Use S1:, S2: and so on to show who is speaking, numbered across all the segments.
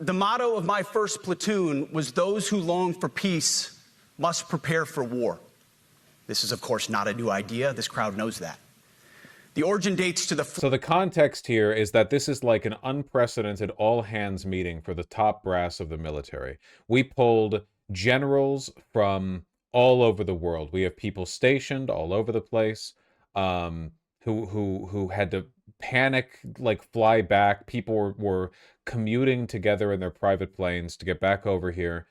S1: The motto of my first platoon was, "Those who long for peace must prepare for war." This is, of course, not a new idea. This crowd knows that. The origin dates to the...
S2: So the context here is that this is like an unprecedented all-hands meeting for the top brass of the military. We pulled generals from all over the world. We have people stationed all over the place who had to panic, like fly back. People were commuting together in their private planes to get back over here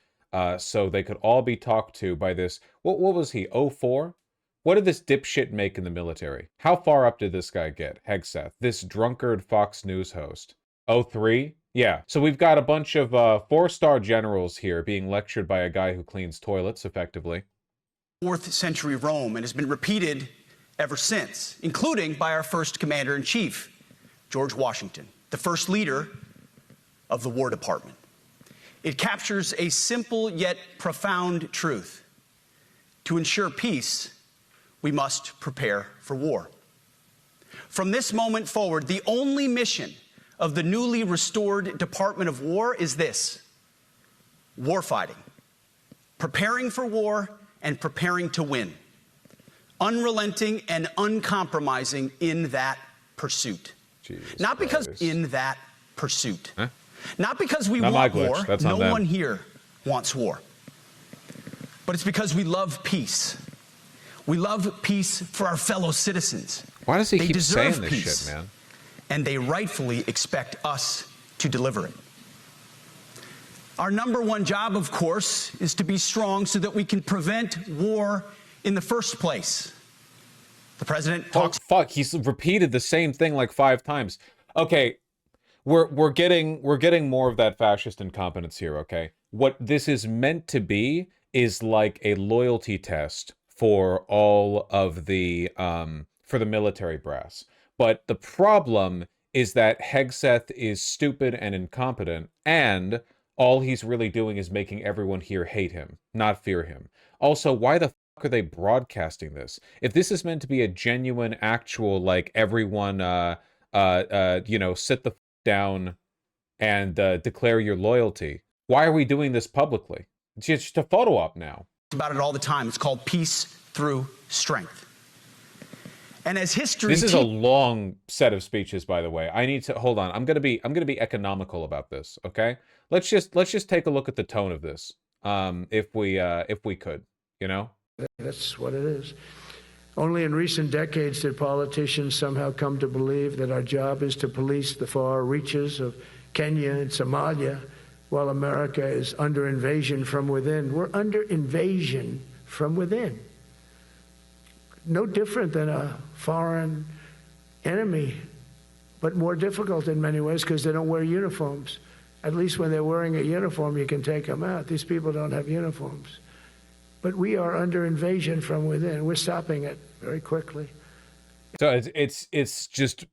S2: so they could all be talked to by this... What was he, 04? What did this dipshit make in the military? How far up did this guy get, Hegseth? This drunkard Fox News host. 03? Yeah. So we've got a bunch of 4-star generals here being lectured by a guy who cleans toilets, effectively.
S1: 4th century Rome, and has been repeated ever since, including by our first commander-in-chief, George Washington, the first leader of the War Department. It captures a simple yet profound truth. To ensure peace, we must prepare for war. From this moment forward, the only mission of the newly restored Department of War is this: warfighting, preparing for war and preparing to win, unrelenting and uncompromising in that pursuit.
S2: Jesus
S1: Not because
S2: Christ.
S1: In that pursuit.
S2: Huh?
S1: Not because we
S2: Not
S1: want
S2: my glitch.
S1: war.
S2: That's
S1: No
S2: on them.
S1: one here wants war. But it's because we love peace. We love peace for our fellow citizens.
S2: Why does he
S1: They
S2: keep
S1: deserve
S2: saying this
S1: peace,
S2: shit, man?
S1: and they rightfully expect us to deliver it. Our number one job, of course, is to be strong so that we can prevent war in the first place. The president talks...
S2: Oh, fuck, he's repeated the same thing like 5 times. Okay, we're getting more of that fascist incompetence here, okay? What this is meant to be is like a loyalty test for all of the for the military brass. But the problem is that Hegseth is stupid and incompetent, and all he's really doing is making everyone here hate him, not fear him. Also, why the fuck are they broadcasting this? If this is meant to be a genuine, actual, like, everyone, you know, sit the fuck down and declare your loyalty, why are we doing this publicly? It's just a photo op now.
S1: About it all the time. It's called peace through strength. And as history...
S2: This is a long set of speeches, by the way. I need to hold on. I'm gonna be economical about this. Okay, let's just take a look at the tone of this. If we could, you know.
S3: That's what it is. Only in recent decades did politicians somehow come to believe that our job is to police the far reaches of Kenya and Somalia, while America is under invasion from within. We're under invasion from within. No different than a foreign enemy, but more difficult in many ways because they don't wear uniforms. At least when they're wearing a uniform, you can take them out. These people don't have uniforms. But we are under invasion from within. We're stopping it very quickly.
S2: So it's just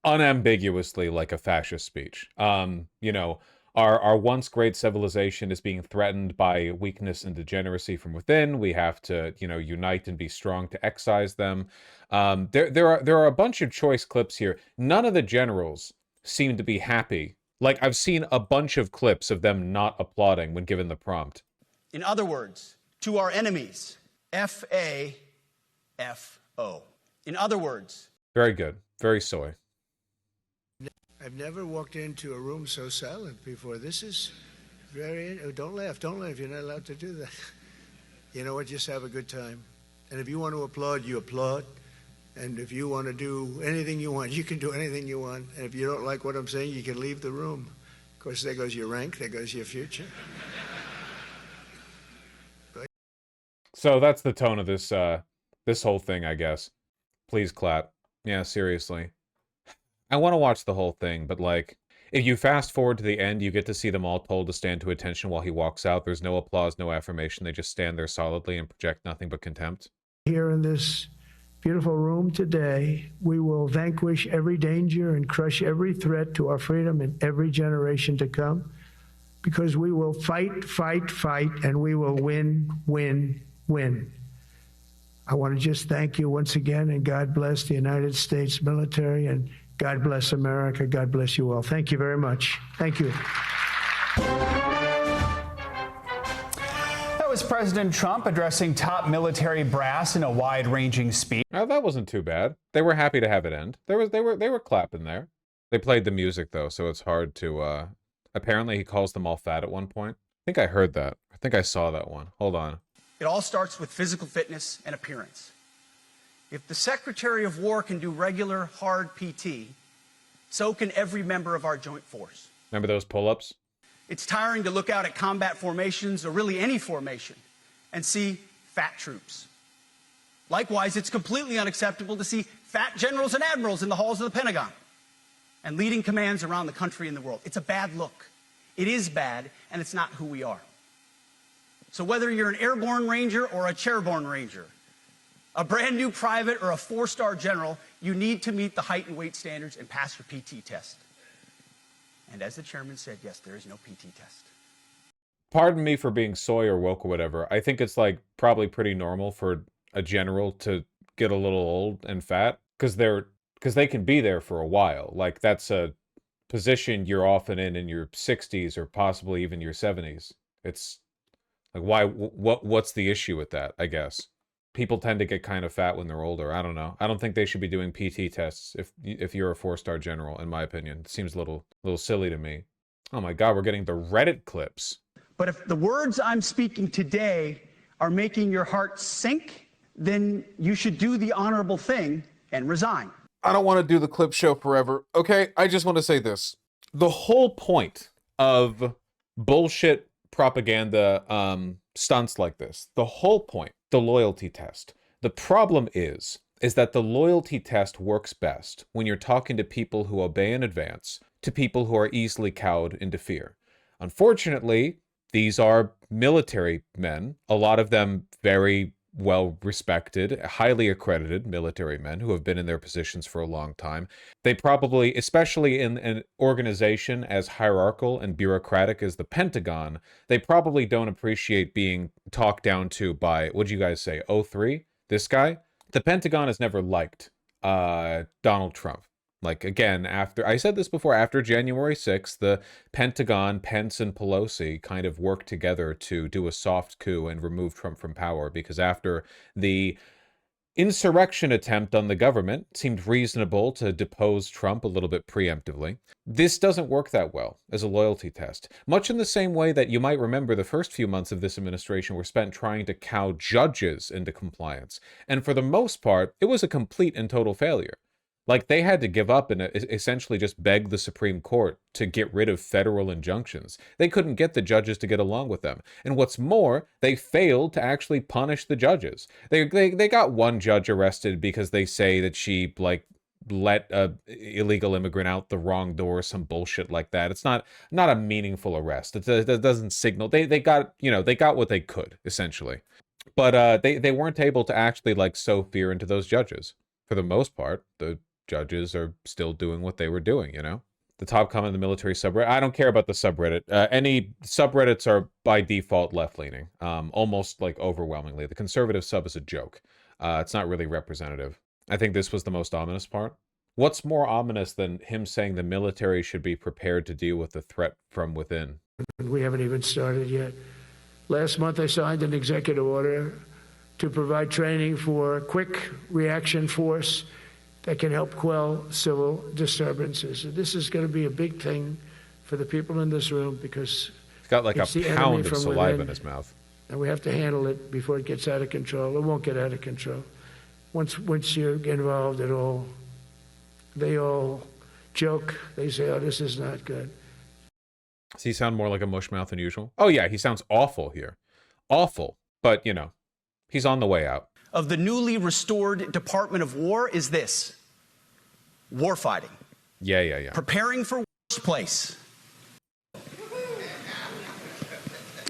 S2: unambiguously like a fascist speech. You know, our once great civilization is being threatened by weakness and degeneracy from within. We have to, you know, unite and be strong to excise them. There are a bunch of choice clips here. None of the generals seem to be happy. Like, I've seen a bunch of clips of them not applauding when given the prompt.
S1: In other words, to our enemies, F-A-F-O. In other words...
S2: Very good. Very soy.
S3: I've never walked into a room so silent before. This is very... Don't laugh. Don't laugh. You're not allowed to do that. You know what? Just have a good time. And if you want to applaud, you applaud. And if you want to do anything you want, you can do anything you want. And if you don't like what I'm saying, you can leave the room. Of course, there goes your rank. There goes your future.
S2: So that's the tone of this this whole thing, I guess. Please clap. Yeah, seriously. I want to watch the whole thing, but like, if you fast forward to the end, you get to see them all told to stand to attention while he walks out. There's no applause, no affirmation. They just stand there solidly and project nothing but contempt.
S3: Here in this beautiful room today, we will vanquish every danger and crush every threat to our freedom in every generation to come, because we will fight, fight, fight, and we will win, win, win. I want to just thank you once again, and God bless the United States military, and God bless America. God bless you all. Thank you very much. Thank you.
S4: That was President Trump addressing top military brass in a wide-ranging speech.
S2: Oh, that wasn't too bad. They were happy to have it end. They were clapping there. They played the music though, so it's hard to. Apparently, he calls them all fat at one point. I think I heard that. I think I saw that one. Hold on.
S1: It all starts with physical fitness and appearance. If the Secretary of War can do regular, hard PT, so can every member of our joint force.
S2: Remember those pull-ups?
S1: It's tiring to look out at combat formations, or really any formation, and see fat troops. Likewise, it's completely unacceptable to see fat generals and admirals in the halls of the Pentagon and leading commands around the country and the world. It's a bad look. It is bad, and it's not who we are. So whether you're an airborne ranger or a chairborne ranger, a brand new private or a four-star general, you need to meet the height and weight standards and pass your PT test. And as the chairman said, yes, there is no PT test.
S2: Pardon me for being soy or woke or whatever. I think it's like probably pretty normal for a general to get a little old and fat because they can be there for a while. Like that's a position you're often in your 60s or possibly even your 70s. It's like what's the issue with that, I guess. People tend to get kind of fat when they're older. I don't know. I don't think they should be doing PT tests if you're a four-star general, in my opinion. It seems a little silly to me. Oh my God, we're getting the Reddit clips.
S1: But if the words I'm speaking today are making your heart sink, then you should do the honorable thing and resign.
S2: I don't want to do the clip show forever. Okay, I just want to say this. The whole point of bullshit propaganda stunts like this, the whole point, the loyalty test. The problem is that the loyalty test works best when you're talking to people who obey in advance, to people who are easily cowed into fear. Unfortunately, these are military men, a lot of them very well-respected, highly accredited military men who have been in their positions for a long time. They probably, especially in an organization as hierarchical and bureaucratic as the Pentagon, they probably don't appreciate being talked down to by, what'd you guys say, 03? This guy? The Pentagon has never liked Donald Trump. Like, again, I said this before, after January 6th, the Pentagon, Pence, and Pelosi kind of worked together to do a soft coup and remove Trump from power, because after the insurrection attempt on the government, it seemed reasonable to depose Trump a little bit preemptively. This doesn't work that well as a loyalty test. Much in the same way that you might remember the first few months of this administration were spent trying to cow judges into compliance. And for the most part, it was a complete and total failure. Like, they had to give up and essentially just beg the Supreme Court to get rid of federal injunctions. They couldn't get the judges to get along with them. And what's more, they failed to actually punish the judges. They got one judge arrested because they say that she, like, let a illegal immigrant out the wrong door, some bullshit like that. It's not a meaningful arrest. It doesn't signal. They got what they could, essentially. But they weren't able to actually, like, sow fear into those judges. For the most part, the judges are still doing what they were doing, you know? The top comment in the military subreddit. I don't care about the subreddit. Any subreddits are by default left-leaning, almost like overwhelmingly. The conservative sub is a joke. It's not really representative. I think this was the most ominous part. What's more ominous than him saying the military should be prepared to deal with the threat from within?
S3: We haven't even started yet. Last month, I signed an executive order to provide training for a quick reaction force that can help quell civil disturbances. This is going to be a big thing for the people in this room because
S2: He's got like a pound of saliva
S3: within,
S2: in his mouth.
S3: And we have to handle it before it gets out of control. It won't get out of control. Once you get involved at all, they all joke. They say, oh, this is not good.
S2: Does he sound more like a mushmouth than usual? Oh yeah, he sounds awful here. Awful. But, you know, he's on the way out.
S1: Of the newly restored Department of War is this: warfighting.
S2: Yeah.
S1: Preparing for worst place.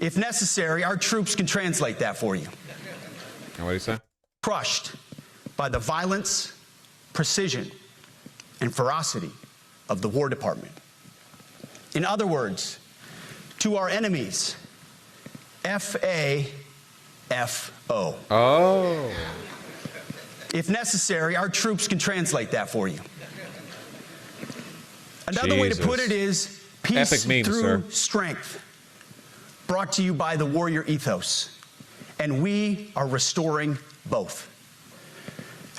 S1: If necessary, our troops can translate that for you.
S2: And what do you say?
S1: Crushed by the violence, precision, and ferocity of the War Department. In other words, to our enemies, FAFO.
S2: Oh.
S1: If necessary, our troops can translate that for you. Another way to put it is Peace
S2: Epic meme,
S1: through
S2: sir.
S1: strength, brought to you by the warrior ethos, and we are restoring both.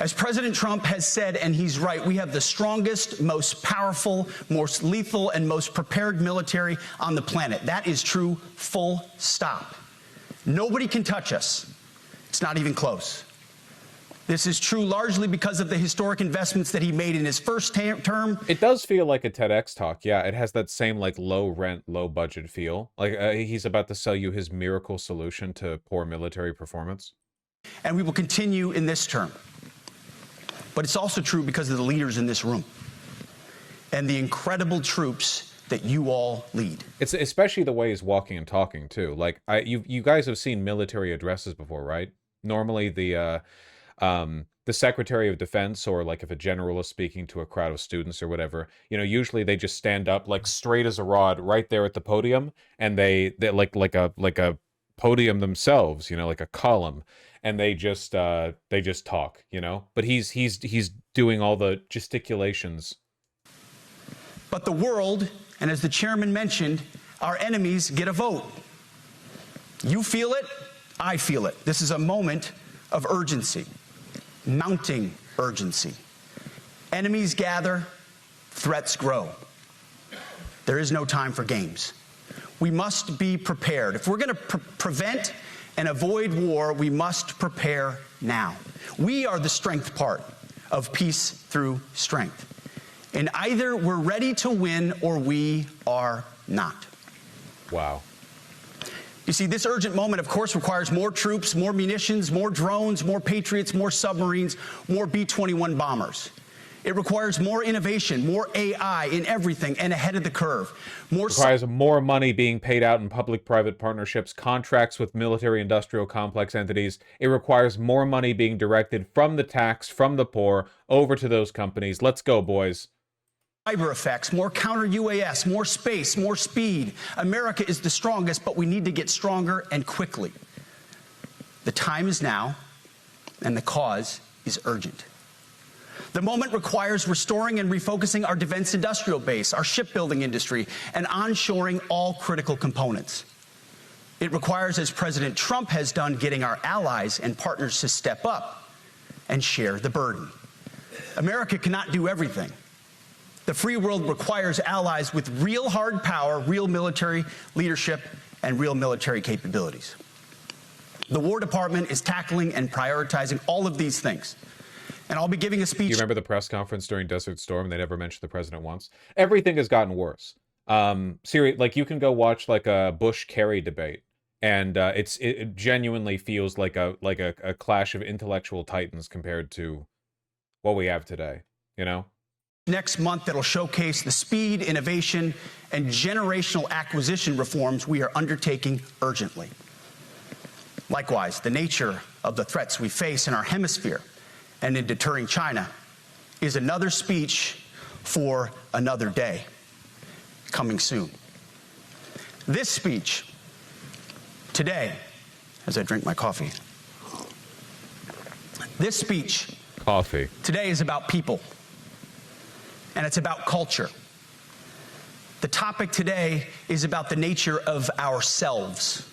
S1: As President Trump has said, and he's right, we have the strongest, most powerful, most lethal, and most prepared military on the planet. That is true, full stop. Nobody can touch us. It's not even close. This is true largely because of the historic investments that he made in his first term.
S2: It does feel like a TEDx talk. Yeah, it has that same like low rent, low budget feel. Like he's about to sell you his miracle solution to poor military performance.
S1: And we will continue in this term. But it's also true because of the leaders in this room and the incredible troops that you all lead.
S2: It's especially the way he's walking and talking too. Like you guys have seen military addresses before, right? Normally the Secretary of Defense, or like if a general is speaking to a crowd of students or whatever, you know, usually they just stand up like straight as a rod right there at the podium, and they like a podium themselves, you know, like a column, and they just talk, you know. But he's doing all the gesticulations.
S1: But the world, and as the chairman mentioned, our enemies get a vote. You feel it, I feel it. This is a moment of urgency, mounting urgency. Enemies gather, threats grow. There is no time for games. We must be prepared. If we're going to prevent and avoid war, we must prepare now. We are the strength part of peace through strength. And either we're ready to win or we are not.
S2: Wow.
S1: You see, this urgent moment, of course, requires more troops, more munitions, more drones, more Patriots, more submarines, more B-21 bombers. It requires more innovation, more AI in everything, and ahead of the curve.
S2: Requires more money being paid out in public-private partnerships, contracts with military-industrial complex entities. It requires more money being directed from the tax, from the poor, over to those companies. Let's go, boys.
S1: Cyber effects, more counter-UAS, more space, more speed. America is the strongest, but we need to get stronger and quickly. The time is now, and the cause is urgent. The moment requires restoring and refocusing our defense industrial base, our shipbuilding industry, and onshoring all critical components. It requires, as President Trump has done, getting our allies and partners to step up and share the burden. America cannot do everything. The free world requires allies with real hard power, real military leadership, and real military capabilities. The War Department is tackling and prioritizing all of these things. And I'll be giving a speech.
S2: You remember the press conference during Desert Storm? They never mentioned the president once. Everything has gotten worse. Seriously, like you can go watch like a Bush-Kerry debate, and it genuinely feels like a clash of intellectual titans compared to what we have today, you know?
S1: Next month that'll showcase the speed, innovation, and generational acquisition reforms we are undertaking urgently. Likewise, the nature of the threats we face in our hemisphere and in deterring China is another speech for another day, coming soon. This speech today, as I drink my coffee, this speech today is about people. And it's about culture. The topic today is about the nature of ourselves.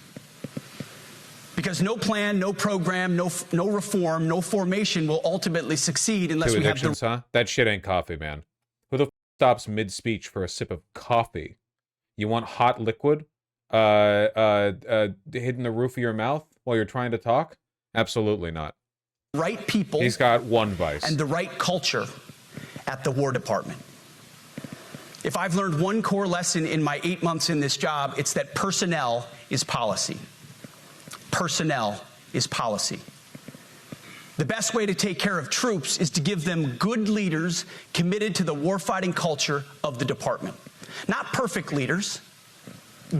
S1: Because no plan, no program, no reform, no formation will ultimately succeed unless we have the...
S2: Huh? That shit ain't coffee, man. Who the f stops mid-speech for a sip of coffee? You want hot liquid hitting the roof of your mouth while you're trying to talk? Absolutely not.
S1: Right people...
S2: He's got one vice.
S1: ...and the right culture at the War Department. If I've learned one core lesson in my 8 months in this job, it's that personnel is policy. Personnel is policy. The best way to take care of troops is to give them good leaders committed to the warfighting culture of the department. Not perfect leaders,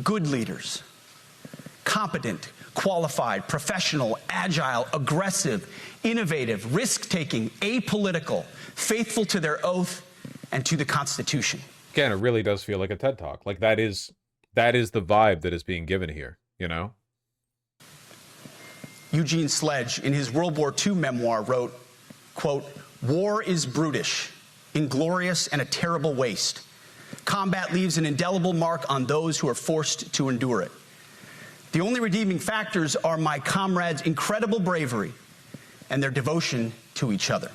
S1: good leaders. Competent, qualified, professional, agile, aggressive, innovative, risk-taking, apolitical, faithful to their oath and to the Constitution.
S2: Again, it really does feel like a TED Talk. Like that is the vibe that is being given here, you know?
S1: Eugene Sledge, in his World War II memoir, wrote, quote, "War is brutish, inglorious, and a terrible waste. Combat leaves an indelible mark on those who are forced to endure it. The only redeeming factors are my comrades' incredible bravery and their devotion to each other.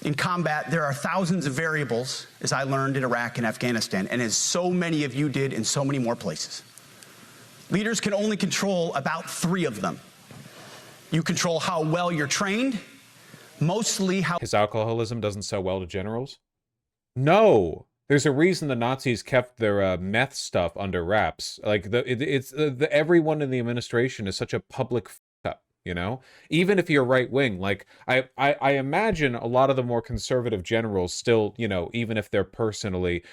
S1: In combat, there are thousands of variables, as I learned in Iraq and Afghanistan, and as so many of you did in so many more places. Leaders can only control about 3 of them. You control how well you're trained, mostly how...
S2: His alcoholism doesn't sell well to generals? No! There's a reason the Nazis kept their meth stuff under wraps. Like, everyone in the administration is such a public f***up, you know? Even if you're right-wing, like, I imagine a lot of the more conservative generals still, you know, even if they're personally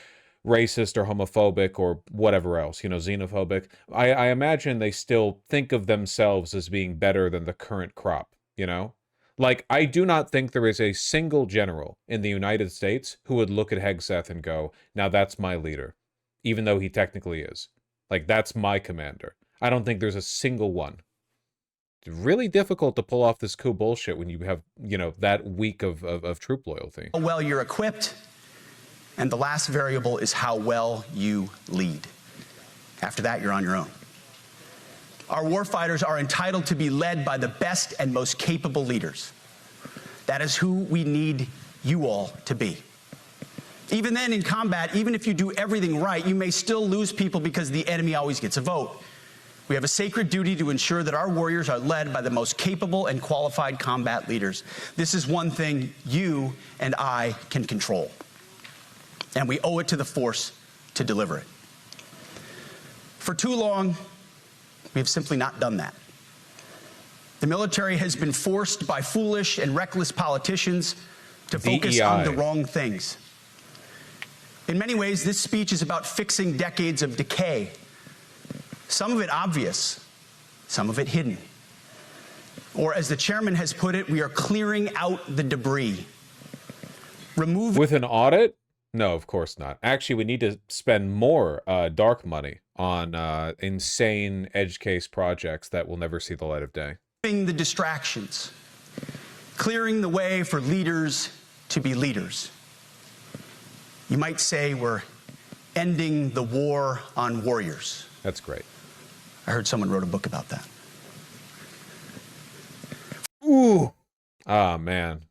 S2: racist or homophobic or whatever else, you know, xenophobic, I imagine they still think of themselves as being better than the current crop, you know? Like, I do not think there is a single general in the United States who would look at Hegseth and go, now that's my leader, even though he technically is. Like, that's my commander. I don't think there's a single one. It's really difficult to pull off this coup bullshit when you have, you know, that week of troop loyalty.
S1: How well you're equipped, and the last variable is how well you lead. After that, you're on your own. Our warfighters are entitled to be led by the best and most capable leaders. That is who we need you all to be. Even then, in combat, even if you do everything right, you may still lose people because the enemy always gets a vote. We have a sacred duty to ensure that our warriors are led by the most capable and qualified combat leaders. This is one thing you and I can control, and we owe it to the force to deliver it. For too long, we have simply not done that. The military has been forced by foolish and reckless politicians to focus on the wrong things. In many ways, this speech is about fixing decades of decay. Some of it obvious, some of it hidden. Or as the chairman has put it, we are clearing out the debris.
S2: With an audit? No, of course not. Actually, we need to spend more dark money on insane edge case projects that will never see the light of day.
S1: The distractions, clearing the way for leaders to be leaders. You might say we're ending the war on warriors.
S2: That's great.
S1: I heard someone wrote a book about that.
S2: Ooh. Ah, man.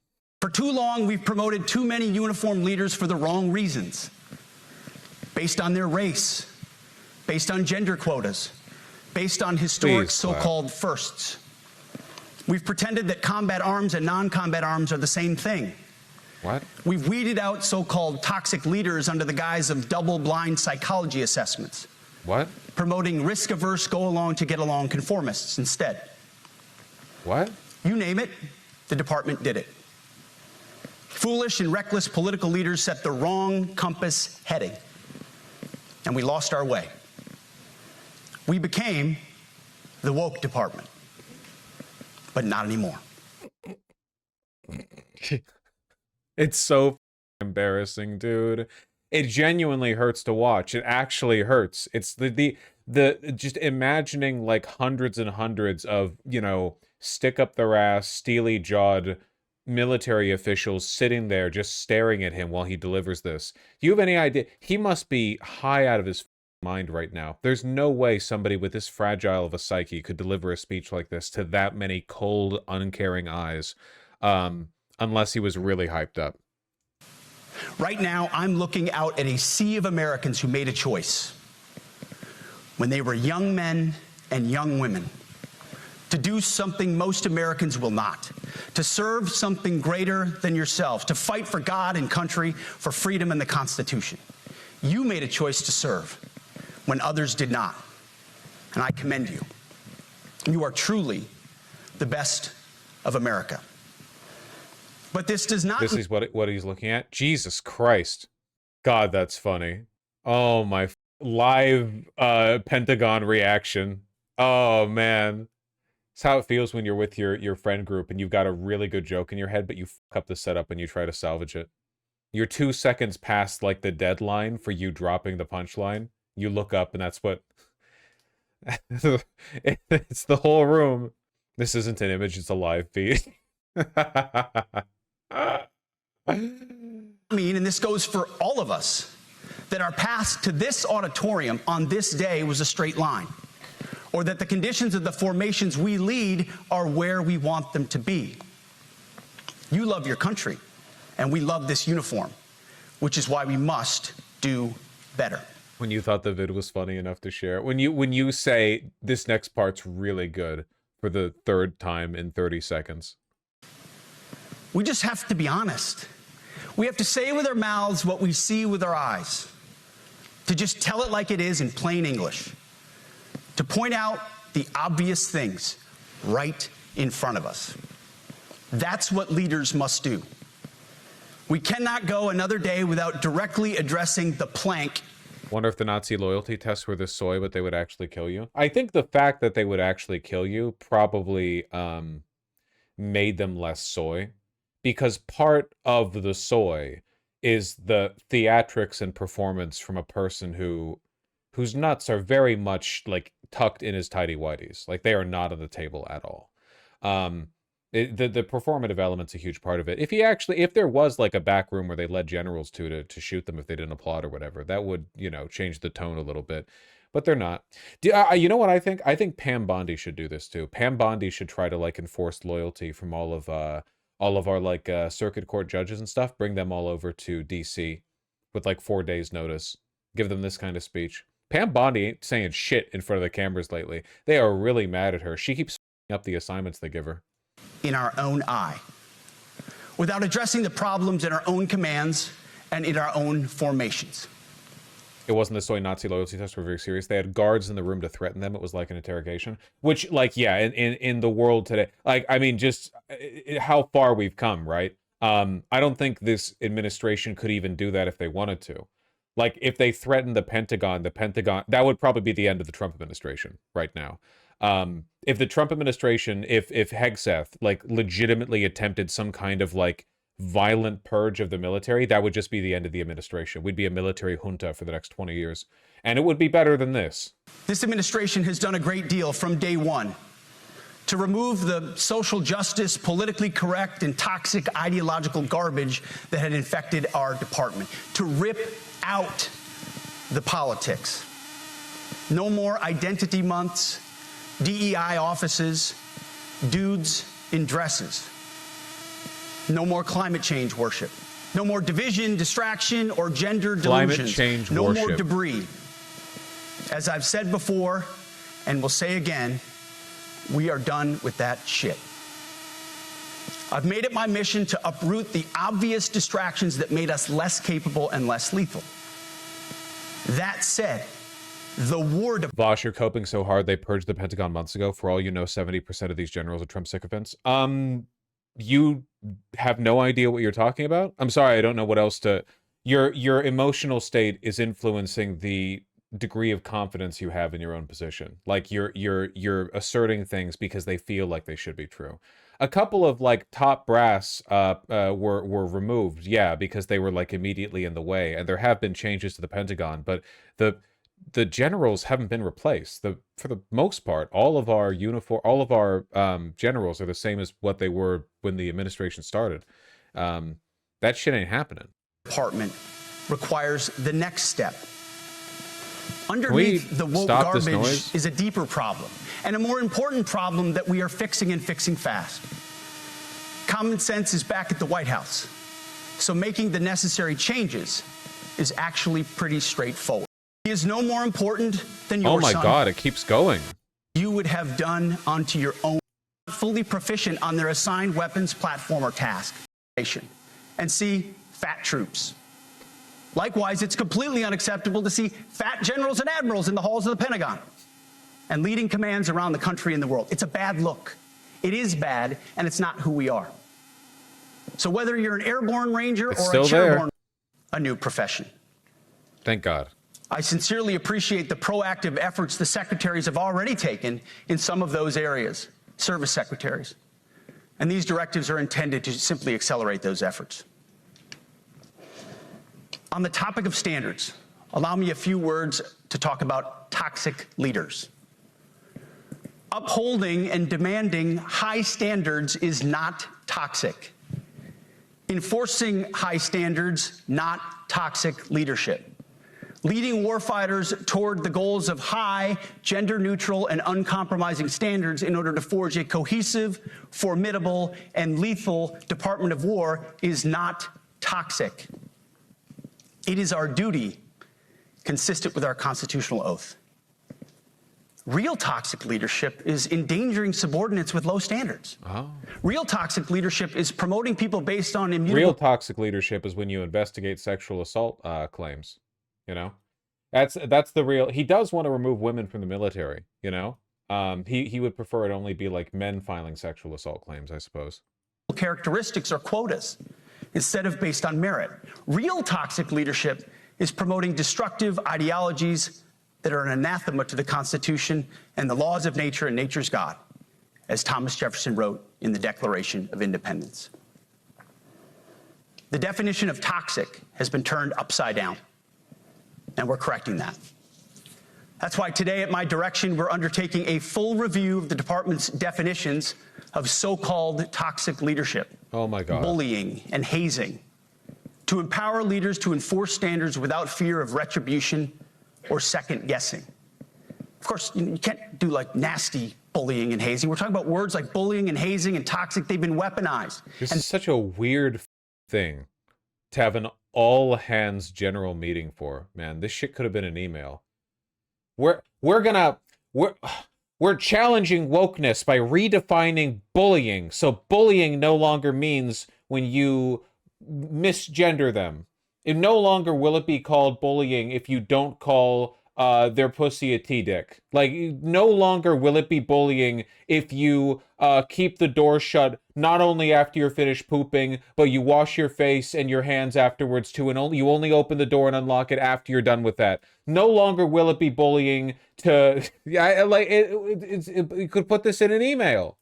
S1: For too long, we've promoted too many uniformed leaders for the wrong reasons. Based on their race, based on gender quotas, based on historic so-called firsts. We've pretended that combat arms and non-combat arms are the same thing.
S2: What?
S1: We've weeded out so-called toxic leaders under the guise of double-blind psychology assessments.
S2: What?
S1: Promoting risk-averse, go-along-to-get-along conformists instead.
S2: What?
S1: You name it, the department did it. Foolish and reckless political leaders set the wrong compass heading, and we lost our way. We became the woke department, but not anymore.
S2: It's so embarrassing, dude. It genuinely hurts to watch. It actually hurts. It's the just imagining like hundreds and hundreds of, you know, stick up their ass, steely-jawed military officials sitting there just staring at him while he delivers this. Do you have any idea? He must be high out of his mind right now. There's no way somebody with this fragile of a psyche could deliver a speech like this to that many cold, uncaring eyes, unless he was really hyped up.
S1: Right now, I'm looking out at a sea of Americans who made a choice when they were young men and young women to do something most Americans will not, to serve something greater than yourselves, to fight for God and country, for freedom and the Constitution. You made a choice to serve when others did not, and I commend you. You are truly the best of America. But this does not...
S2: This is what he's looking at? Jesus Christ. God, that's funny. Oh, my... Live Pentagon reaction. Oh, man. It's how it feels when you're with your friend group and you've got a really good joke in your head, but you fuck up the setup and you try to salvage it. You're 2 seconds past, like, the deadline for you dropping the punchline. You look up and that's what... It's the whole room. This isn't an image, it's a live feed.
S1: I mean, and this goes for all of us, that our path to this auditorium on this day was a straight line, or that the conditions of the formations we lead are where we want them to be. You love your country, and we love this uniform, which is why we must do better.
S2: When you thought the vid was funny enough to share it. When you say this next part's really good for the third time in 30 seconds.
S1: We just have to be honest. We have to say with our mouths what we see with our eyes. To just tell it like it is in plain English. To point out the obvious things right in front of us. That's what leaders must do. We cannot go another day without directly addressing the plank.
S2: Wonder if the Nazi loyalty tests were this soy, but they would actually kill you. I think the fact that they would actually kill you probably made them less soy, because part of the soy is the theatrics and performance from a person whose nuts are very much like tucked in his tidy whities. Like they are not on the table at all. The performative element's a huge part of it. If there was like a back room where they led generals to shoot them if they didn't applaud or whatever, that would, you know, change the tone a little bit. But they're not. You know what I think? I think Pam Bondi should do this too. Pam Bondi should try to like enforce loyalty from all of our like circuit court judges and stuff. Bring them all over to DC with like 4 days notice. Give them this kind of speech. Pam Bondi ain't saying shit in front of the cameras lately. They are really mad at her. She keeps up the assignments they give her.
S1: In our own eye, without addressing the problems in our own commands and in our own formations.
S2: It wasn't the soy Nazi loyalty tests were very serious. They had guards in the room to threaten them. It was like an interrogation, which, like, yeah, in the world today, like, I mean, just how far we've come, right? I don't think this administration could even do that if they wanted to. Like, if they threatened the Pentagon, that would probably be the end of the Trump administration right now. If the Trump administration, if Hegseth, like, legitimately attempted some kind of, like, violent purge of the military, that would just be the end of the administration. We'd be a military junta for the next 20 years. And it would be better than this.
S1: This administration has done a great deal from day one to remove the social justice, politically correct, and toxic ideological garbage that had infected our department, to rip out the politics. No more identity months, DEI offices, dudes in dresses. No more climate change worship. No more division, distraction, or gender delusions.
S2: Climate change
S1: no
S2: worship.
S1: more debris. As I've said before, and will say again, we are done with that shit. I've made it my mission to uproot the obvious distractions that made us less capable and less lethal. That said, the war...
S2: Vosh, you're coping so hard they purged the Pentagon months ago. For all you know, 70% of these generals are Trump sycophants. You have no idea what you're talking about? I'm sorry, I don't know what else to... Your emotional state is influencing the degree of confidence you have in your own position. Like, you're asserting things because they feel like they should be true. A couple of, like, top brass were removed, yeah, because they were, like, immediately in the way, and there have been changes to the Pentagon, but the generals haven't been replaced. For the most part, all of our generals are the same as what they were when the administration started. That shit ain't happening.
S1: Department requires the next step. Underneath the woke garbage is a deeper problem, and a more important problem that we are fixing and fixing fast. Common sense is back at the White House, so making the necessary changes is actually pretty straightforward. He is no more important than your son.
S2: Oh my God, it keeps going.
S1: You would have done onto your own, fully proficient on their assigned weapons, platform, or task. And see fat troops. Likewise, it's completely unacceptable to see fat generals and admirals in the halls of the Pentagon and leading commands around the country and the world. It's a bad look. It is bad, and it's not who we are. So whether you're an airborne ranger or a chairborne, a new profession.
S2: Thank God.
S1: I sincerely appreciate the proactive efforts the secretaries have already taken in some of those areas, service secretaries. And these directives are intended to simply accelerate those efforts. On the topic of standards, allow me a few words to talk about toxic leaders. Upholding and demanding high standards is not toxic. Enforcing high standards, not toxic leadership. leading warfighters toward the goals of high, gender-neutral, and uncompromising standards in order to forge a cohesive, formidable, and lethal Department of War is not toxic. It is our duty, consistent with our constitutional oath. Real toxic leadership is endangering subordinates with low standards.
S2: Oh.
S1: Real toxic leadership is promoting people based on immutable...
S2: Real toxic leadership is when you investigate sexual assault claims. You know, that's the real. He does want to remove women from the military. You know, he would prefer it only be like men filing sexual assault claims, I suppose.
S1: Characteristics or quotas instead of based on merit. Real toxic leadership is promoting destructive ideologies that are an anathema to the Constitution and the laws of nature and nature's God, as Thomas Jefferson wrote in the Declaration of Independence. The definition of toxic has been turned upside down, and we're correcting that. That's why today, at my direction, we're undertaking a full review of the department's definitions of so-called toxic leadership.
S2: Oh my God.
S1: Bullying and hazing, to empower leaders to enforce standards without fear of retribution or second guessing. Of course, you can't do like nasty bullying and hazing. We're talking about words like bullying and hazing and toxic. They've been weaponized.
S2: This is such a weird thing to have an all-hands general meeting for, man. This shit could have been an email. We're challenging wokeness by redefining bullying. So bullying no longer means when you misgender them. It no longer will it be called bullying if you don't call their pussy a T-dick. Like, no longer will it be bullying if you keep the door shut not only after you're finished pooping, but you wash your face and your hands afterwards too, and you only open the door and unlock it after you're done with that. No longer will it be bullying to... you could put this in an email.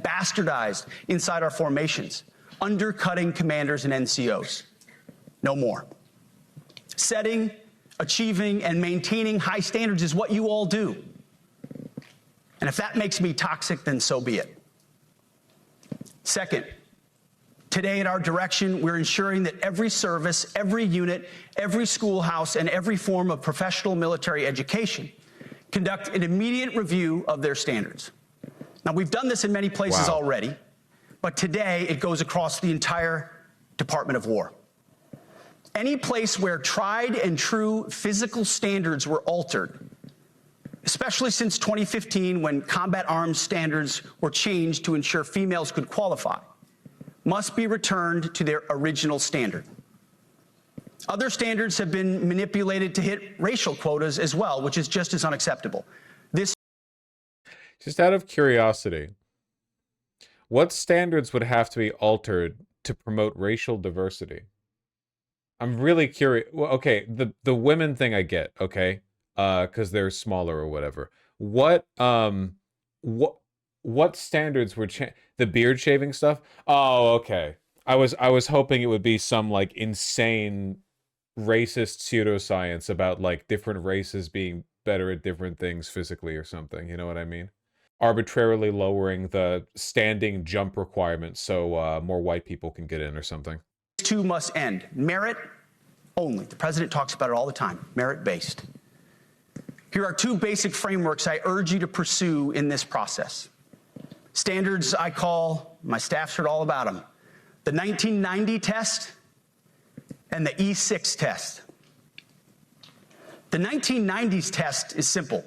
S1: Bastardized inside our formations, undercutting commanders and NCOs. No more. Setting, achieving, and maintaining high standards is what you all do. And if that makes me toxic, then so be it. Second, today at our direction, we're ensuring that every service, every unit, every schoolhouse, and every form of professional military education conduct an immediate review of their standards. Now, we've done this in many places already, but today it goes across the entire Department of War. Any place where tried and true physical standards were altered, especially since 2015 when combat arms standards were changed to ensure females could qualify, must be returned to their original standard. Other standards have been manipulated to hit racial quotas as well, which is just as unacceptable.
S2: Just out of curiosity, what standards would have to be altered to promote racial diversity? I'm really curious. Well, okay, the women thing I get, okay, because they're smaller or whatever. What standards were the beard shaving stuff? Oh, okay. I was hoping it would be some like insane racist pseudoscience about like different races being better at different things physically or something. You know what I mean? Arbitrarily lowering the standing jump requirement so more white people can get in or something.
S1: Two must end. Merit only. The president talks about it all the time. Merit-based. Here are two basic frameworks I urge you to pursue in this process. Standards I call, my staff's heard all about them, the 1990 test and the E6 test. The 1990s test is simple.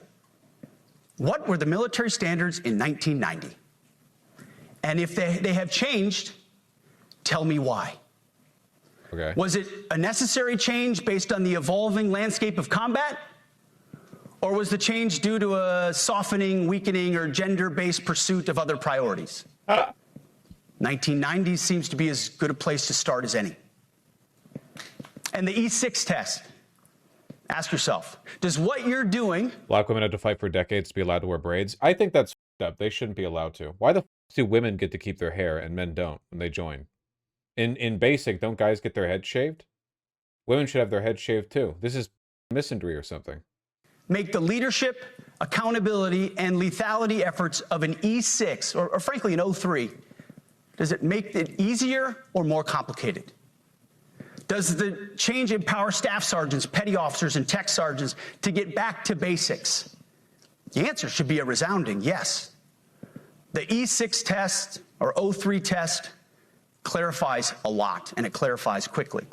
S1: What were the military standards in 1990? And if they have changed, tell me why.
S2: Okay.
S1: Was it a necessary change based on the evolving landscape of combat? Or was the change due to a softening, weakening, or gender-based pursuit of other priorities? 1990s seems to be as good a place to start as any. And the E6 test. Ask yourself, does what you're doing...
S2: Black women had to fight for decades to be allowed to wear braids? I think that's f***ed up. They shouldn't be allowed to. Why the f*** do women get to keep their hair and men don't when they join? In basic, don't guys get their heads shaved? Women should have their heads shaved too. This is misandry or something.
S1: Make the leadership, accountability, and lethality efforts of an E6, or frankly an O3, does it make it easier or more complicated? Does the change empower staff sergeants, petty officers, and tech sergeants to get back to basics? The answer should be a resounding yes. The E6 test or O3 test clarifies a lot, and it clarifies quickly.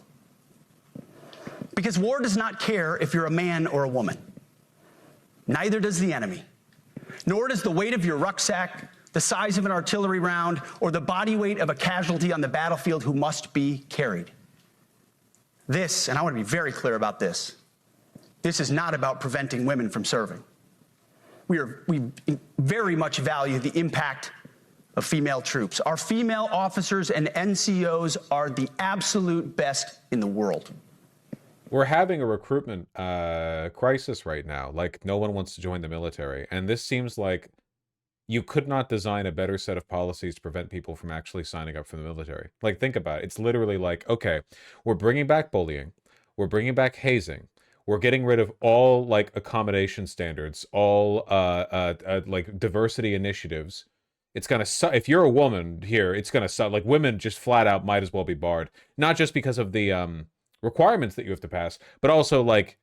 S1: Because war does not care if you're a man or a woman. Neither does the enemy. Nor does the weight of your rucksack, the size of an artillery round, or the body weight of a casualty on the battlefield who must be carried. This, and I want to be very clear about this, this is not about preventing women from serving. We very much value the impact of female troops. Our female officers and NCOs are the absolute best in the world.
S2: We're having a recruitment crisis right now. Like, no one wants to join the military. And this seems like you could not design a better set of policies to prevent people from actually signing up for the military. Like, think about it. It's literally like, okay, we're bringing back bullying. We're bringing back hazing. We're getting rid of all, like, accommodation standards, all, like, diversity initiatives. It's gonna suck. If you're a woman here, it's gonna suck. Like, women just flat out might as well be barred. Not just because of the requirements that you have to pass, but also, like,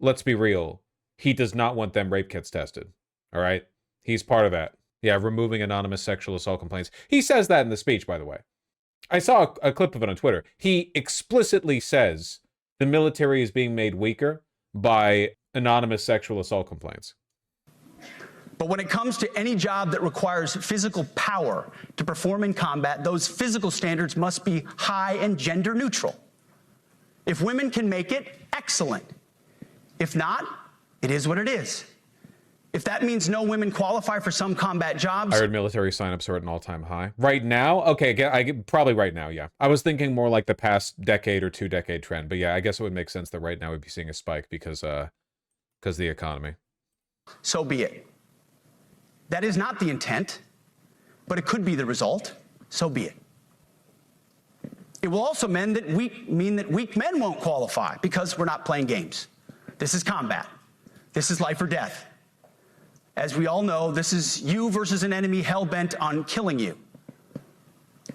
S2: let's be real. He does not want them rape kits tested. All right? He's part of that. Yeah, removing anonymous sexual assault complaints. He says that in the speech, by the way. I saw a clip of it on Twitter. He explicitly says the military is being made weaker by anonymous sexual assault complaints.
S1: But when it comes to any job that requires physical power to perform in combat, those physical standards must be high and gender neutral. If women can make it, excellent. If not, it is what it is. If that means no women qualify for some combat jobs...
S2: I heard military signups are at an all-time high. Right now? Okay, probably right now, yeah. I was thinking more like the past decade or two-decade trend. But yeah, I guess it would make sense that right now we'd be seeing a spike because of the economy.
S1: So be it. That is not the intent, but it could be the result. So be it. It will also mean that weak men won't qualify because we're not playing games. This is combat. This is life or death. As we all know, this is you versus an enemy hell-bent on killing you.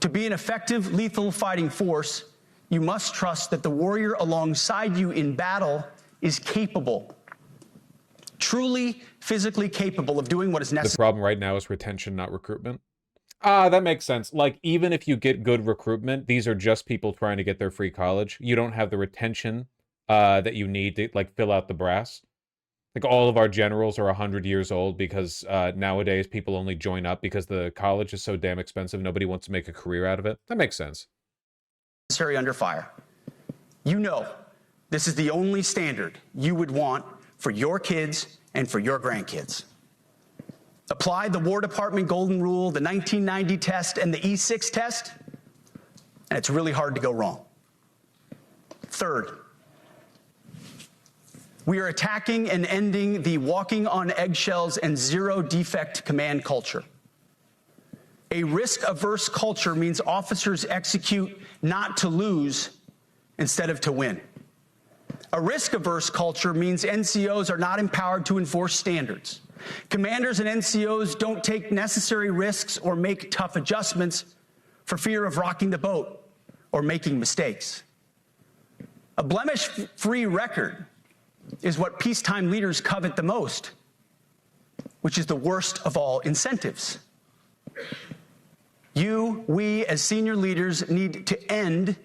S1: To be an effective, lethal fighting force, you must trust that the warrior alongside you in battle is capable, truly physically capable of doing what is necessary.
S2: The problem right now is retention, not recruitment. Ah, that makes sense. Like, even if you get good recruitment, these are just people trying to get their free college. You don't have the retention that you need to, like, fill out the brass. Like, all of our generals are 100 years old because nowadays people only join up because the college is so damn expensive. Nobody wants to make a career out of it. That makes sense.
S1: Under fire. You know, this is the only standard you would want for your kids and for your grandkids. Apply the War Department Golden Rule, the 1990 test, and the E6 test, and it's really hard to go wrong. Third, we are attacking and ending the walking on eggshells and zero defect command culture. A risk-averse culture means officers execute not to lose instead of to win. A risk-averse culture means NCOs are not empowered to enforce standards. Commanders and NCOs don't take necessary risks or make tough adjustments for fear of rocking the boat or making mistakes. A blemish-free record is what peacetime leaders covet the most, which is the worst of all incentives. We, as senior leaders, need to end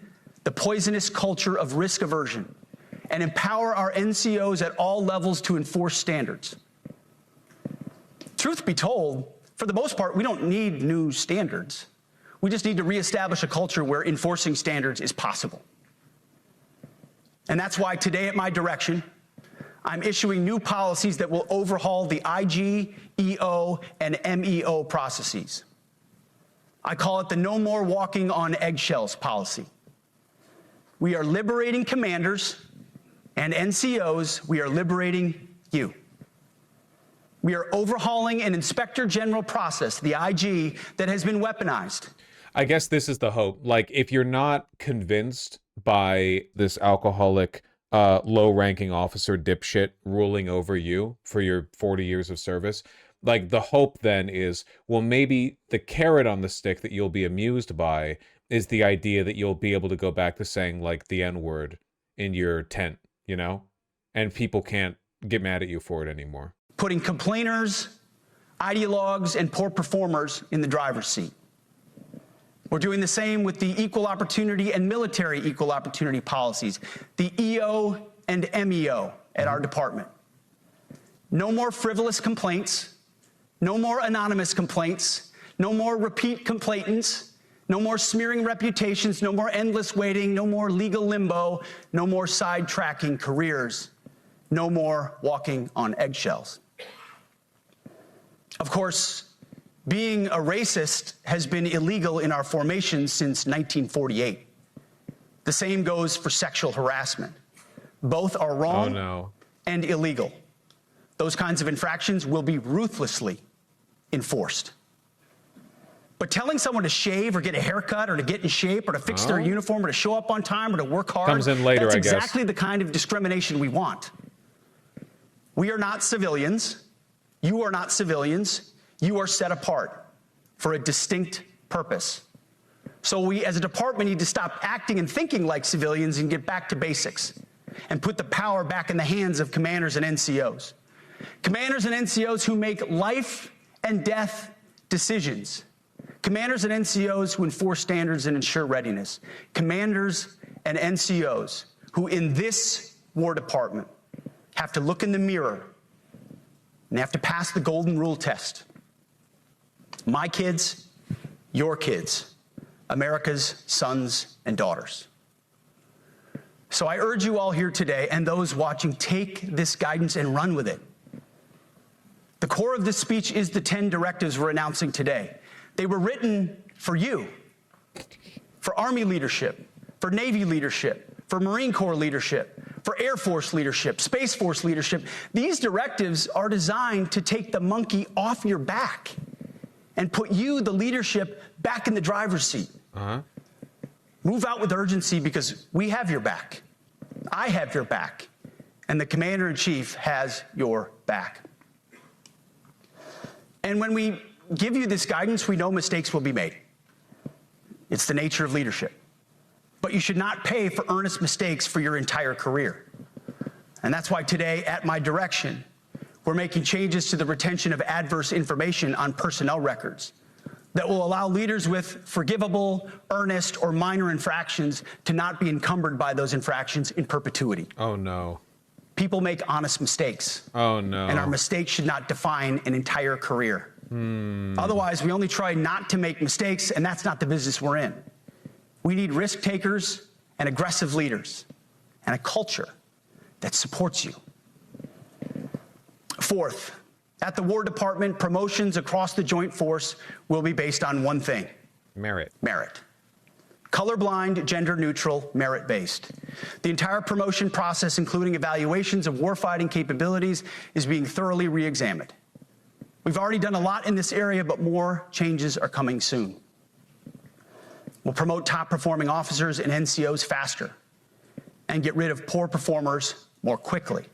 S1: the poisonous culture of risk aversion and empower our NCOs at all levels to enforce standards. Truth be told, for the most part, we don't need new standards. We just need to reestablish a culture where enforcing standards is possible. And that's why today, at my direction, I'm issuing new policies that will overhaul the IG, EO, and MEO processes. I call it the No More Walking on Eggshells policy. We are liberating commanders and NCOs. We are liberating you. We are overhauling an inspector general process, the IG, that has been weaponized.
S2: I guess this is the hope. Like, if you're not convinced by this alcoholic, low-ranking officer dipshit ruling over you for your 40 years of service, like, the hope then is, well, maybe the carrot on the stick that you'll be amused by is the idea that you'll be able to go back to saying, like, the N-word in your tent, you know? And people can't get mad at you for it anymore.
S1: Putting complainers, ideologues, and poor performers in the driver's seat. We're doing the same with the equal opportunity and military equal opportunity policies, the EO and MEO at our department. No more frivolous complaints, no more anonymous complaints, no more repeat complainants, no more smearing reputations, no more endless waiting, no more legal limbo, no more sidetracking careers, no more walking on eggshells. Of course, being a racist has been illegal in our formation since 1948. The same goes for sexual harassment. Both are wrong and illegal. Those kinds of infractions will be ruthlessly enforced. But telling someone to shave or get a haircut or to get in shape or to fix their uniform or to show up on time or to work hard,
S2: comes in later,
S1: that's
S2: I guess.
S1: exactly the kind of discrimination we want. We are not civilians. You are not civilians. You are set apart for a distinct purpose. So we as a department need to stop acting and thinking like civilians and get back to basics and put the power back in the hands of commanders and NCOs. Commanders and NCOs who make life and death decisions. Commanders and NCOs who enforce standards and ensure readiness. Commanders and NCOs who in this War Department have to look in the mirror and have to pass the golden rule test. My kids, your kids, America's sons and daughters. So I urge you all here today and those watching, take this guidance and run with it. The core of this speech is the 10 directives we're announcing today. They were written for you, for Army leadership, for Navy leadership, for Marine Corps leadership, for Air Force leadership, Space Force leadership. These directives are designed to take the monkey off your back and put you, the leadership, back in the driver's seat. Move out with urgency because we have your back. I have your back. And the Commander-in-Chief has your back. And when we give you this guidance, we know mistakes will be made. It's the nature of leadership. But you should not pay for earnest mistakes for your entire career. And that's why today, at my direction, we're making changes to the retention of adverse information on personnel records that will allow leaders with forgivable, earnest, or minor infractions to not be encumbered by those infractions in perpetuity.
S2: Oh, no.
S1: People make honest mistakes.
S2: Oh, no.
S1: And our mistakes should not define an entire career. Otherwise, we only try not to make mistakes, and that's not the business we're in. We need risk takers and aggressive leaders and a culture that supports you. Fourth, at the War Department, promotions across the Joint Force will be based on one thing.
S2: Merit.
S1: Merit. Colorblind, gender-neutral, merit-based. The entire promotion process, including evaluations of warfighting capabilities, is being thoroughly re-examined. We've already done a lot in this area, but more changes are coming soon. We'll promote top-performing officers and NCOs faster and get rid of poor performers more quickly.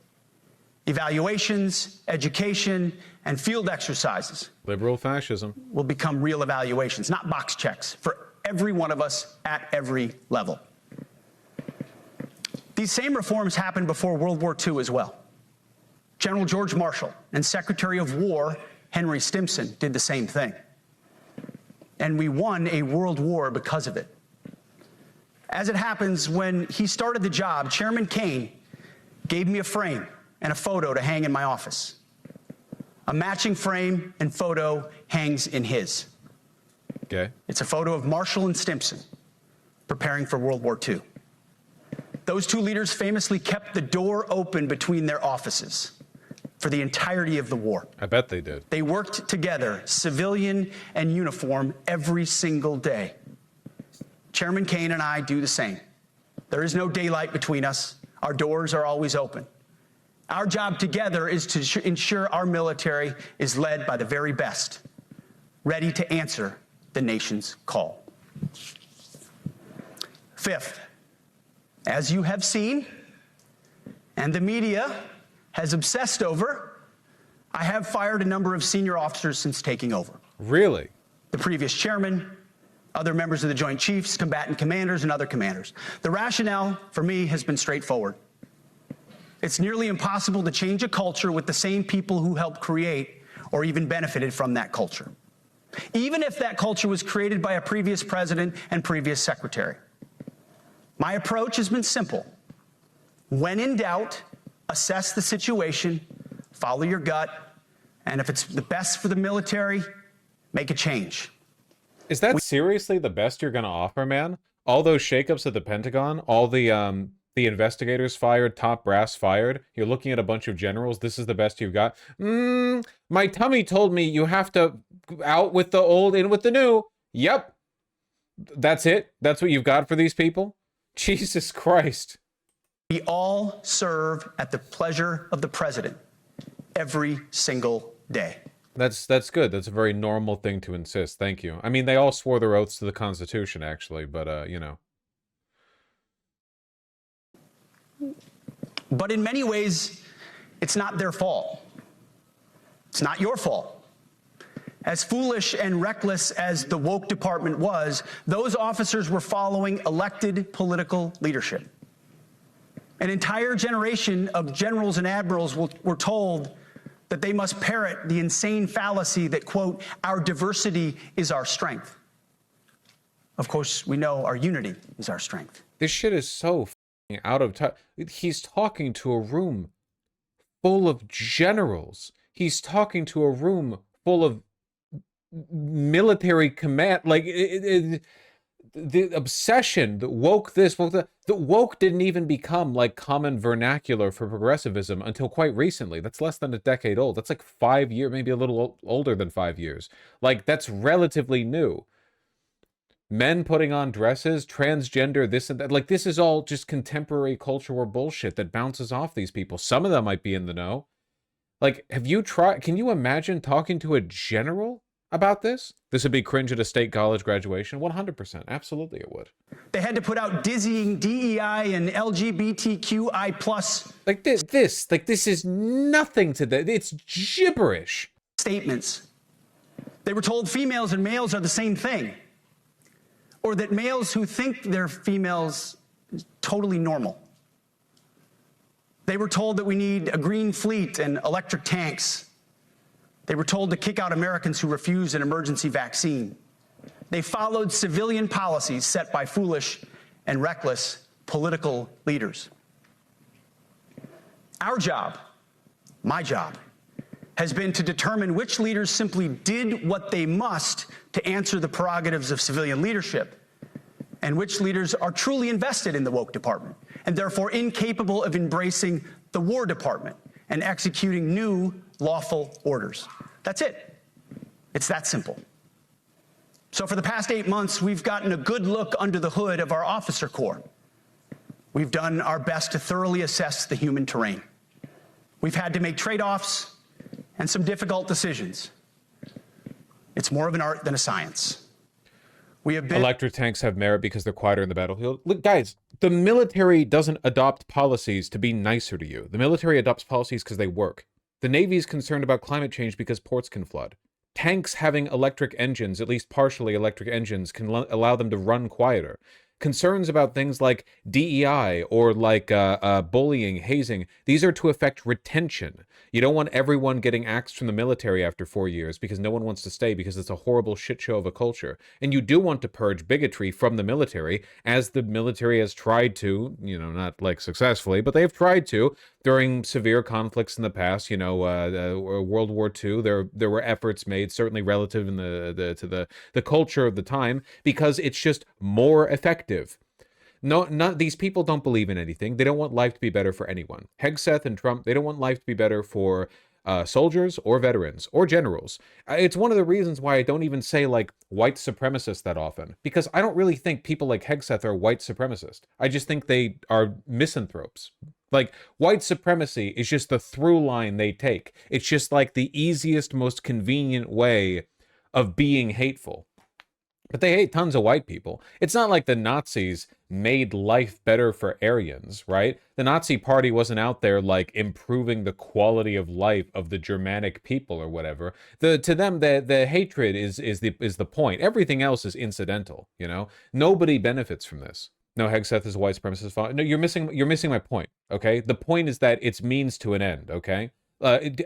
S1: Evaluations, education, and field exercises.
S2: Liberal fascism.
S1: Will become real evaluations, not box checks, for every one of us at every level. These same reforms happened before World War II as well. General George Marshall and Secretary of War Henry Stimson did the same thing. And we won a world war because of it. As it happens, when he started the job, Chairman Kane gave me a frame and a photo to hang in my office. A matching frame and photo hangs in his.
S2: Okay.
S1: It's a photo of Marshall and Stimson preparing for World War II. Those two leaders famously kept the door open between their offices for the entirety of the war.
S2: I bet they did.
S1: They worked together, civilian and uniform, every single day. Chairman Kane and I do the same. There is no daylight between us. Our doors are always open. Our job together is to ensure our military is led by the very best, ready to answer the nation's call. Fifth, as you have seen, and the media has obsessed over, I have fired a number of senior officers since taking over.
S2: Really?
S1: The previous chairman, other members of the Joint Chiefs, combatant commanders, and other commanders. The rationale for me has been straightforward. It's nearly impossible to change a culture with the same people who helped create or even benefited from that culture, even if that culture was created by a previous president and previous secretary. My approach has been simple. When in doubt, assess the situation, follow your gut, and if it's the best for the military, make a change.
S2: Is that seriously the best you're going to offer, man? All those shakeups at the Pentagon, all the investigators fired, top brass fired. You're looking at a bunch of generals. This is the best you've got. My tummy told me you have to out with the old, in with the new. Yep. That's it? That's what you've got for these people? Jesus Christ.
S1: We all serve at the pleasure of the president every single day.
S2: That's good. That's a very normal thing to insist. Thank you. I mean, they all swore their oaths to the Constitution, actually, but, you know.
S1: But in many ways, it's not their fault. It's not your fault. As foolish and reckless as the woke department was, those officers were following elected political leadership. An entire generation of generals and admirals were told that they must parrot the insane fallacy that, quote, our diversity is our strength. Of course, we know our unity is our strength.
S2: This shit is so f***ing out of touch. He's talking to a room full of generals. He's talking to a room full of military command. Like, the obsession, the woke this, woke that, the woke didn't even become like common vernacular for progressivism until quite recently. That's less than a decade old. That's like 5 years, maybe a little older than 5 years. Like, that's relatively new. Men putting on dresses, transgender, this and that. Like, this is all just contemporary cultural bullshit that bounces off these people. Some of them might be in the know. Like, have you tried, can you imagine talking to a general about this? This would be cringe at a state college graduation. 100%. Absolutely it would.
S1: They had to put out dizzying DEI and LGBTQI+
S2: like this is nothing to that. It's gibberish.
S1: Statements. They were told females and males are the same thing, or that males who think they're females is totally normal. They were told that we need a green fleet and electric tanks. They were told to kick out Americans who refuse an emergency vaccine. They followed civilian policies set by foolish and reckless political leaders. Our job, my job, has been to determine which leaders simply did what they must to answer the prerogatives of civilian leadership, and which leaders are truly invested in the woke department, and therefore incapable of embracing the War Department and executing new lawful orders. That's it. It's that simple. So for the past 8 months, we've gotten a good look under the hood of our officer corps. We've done our best to thoroughly assess the human terrain. We've had to make trade-offs and some difficult decisions. It's more of an art than a science. We have been...
S2: Electric tanks have merit because they're quieter in the battlefield. Look, guys, the military doesn't adopt policies to be nicer to you. The military adopts policies because they work. The Navy is concerned about climate change because ports can flood. Tanks having electric engines, at least partially electric engines, can allow them to run quieter. Concerns about things like DEI or like bullying, hazing, these are to affect retention. You don't want everyone getting axed from the military after 4 years because no one wants to stay because it's a horrible shit show of a culture. And you do want to purge bigotry from the military, as the military has tried to, you know, not like successfully, but they've tried to during severe conflicts in the past. You know, World War II, there were efforts made, certainly relative in to the culture of the time, because it's just more effective. No, these people don't believe in anything. They don't want life to be better for anyone. Hegseth and Trump, they don't want life to be better for soldiers or veterans or generals. It's one of the reasons why I don't even say like white supremacists that often, because I don't really think people like Hegseth are white supremacists. I just think they are misanthropes. Like, white supremacy is just the through line they take. It's just like the easiest, most convenient way of being hateful. But they hate tons of white people. It's not like the Nazis made life better for Aryans, right? The Nazi party wasn't out there like improving the quality of life of the Germanic people or whatever. To them, the hatred is the point. Everything else is incidental, you know? Nobody benefits from this. No, Hegseth is a white supremacist. No, you're missing my point, okay? The point is that it's means to an end, okay?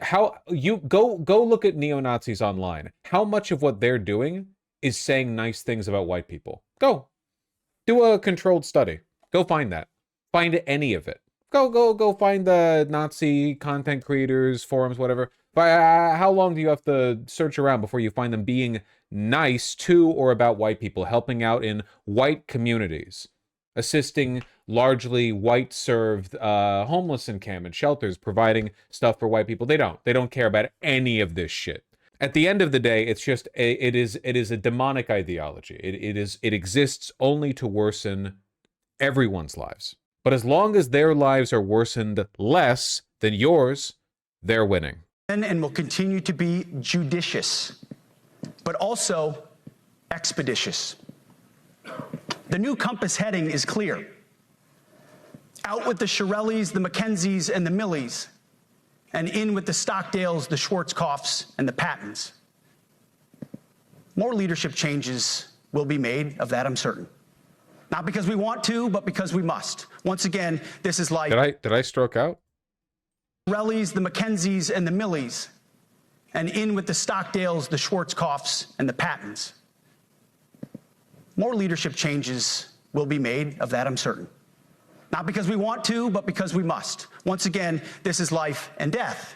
S2: How you go look at neo-Nazis online. How much of what they're doing is saying nice things about white people? Go. Do a controlled study. Go find that. Find any of it. Go find the Nazi content creators, forums, whatever. How long do you have to search around before you find them being nice to or about white people, helping out in white communities, assisting largely white-served homeless encampment shelters, providing stuff for white people? They don't care about any of this shit. At the end of the day, it's just it is a demonic ideology. It exists only to worsen everyone's lives. But as long as their lives are worsened less than yours, they're winning.
S1: And will continue to be judicious, but also expeditious. The new compass heading is clear. Out with the Shirellis, the Mackenzies, and the Millies, and in with the Stockdales, the Schwarzkopfs, and the Pattons. More leadership changes will be made, of that I'm certain. Not because we want to, but because we must. Once again, this is life.
S2: Did I stroke out?
S1: Shirellis, the Mackenzies, and the Millies, and in with the Stockdales, the Schwarzkopfs, and the Pattons. More leadership changes will be made, of that I'm certain. Not because we want to, but because we must. Once again, this is life and death.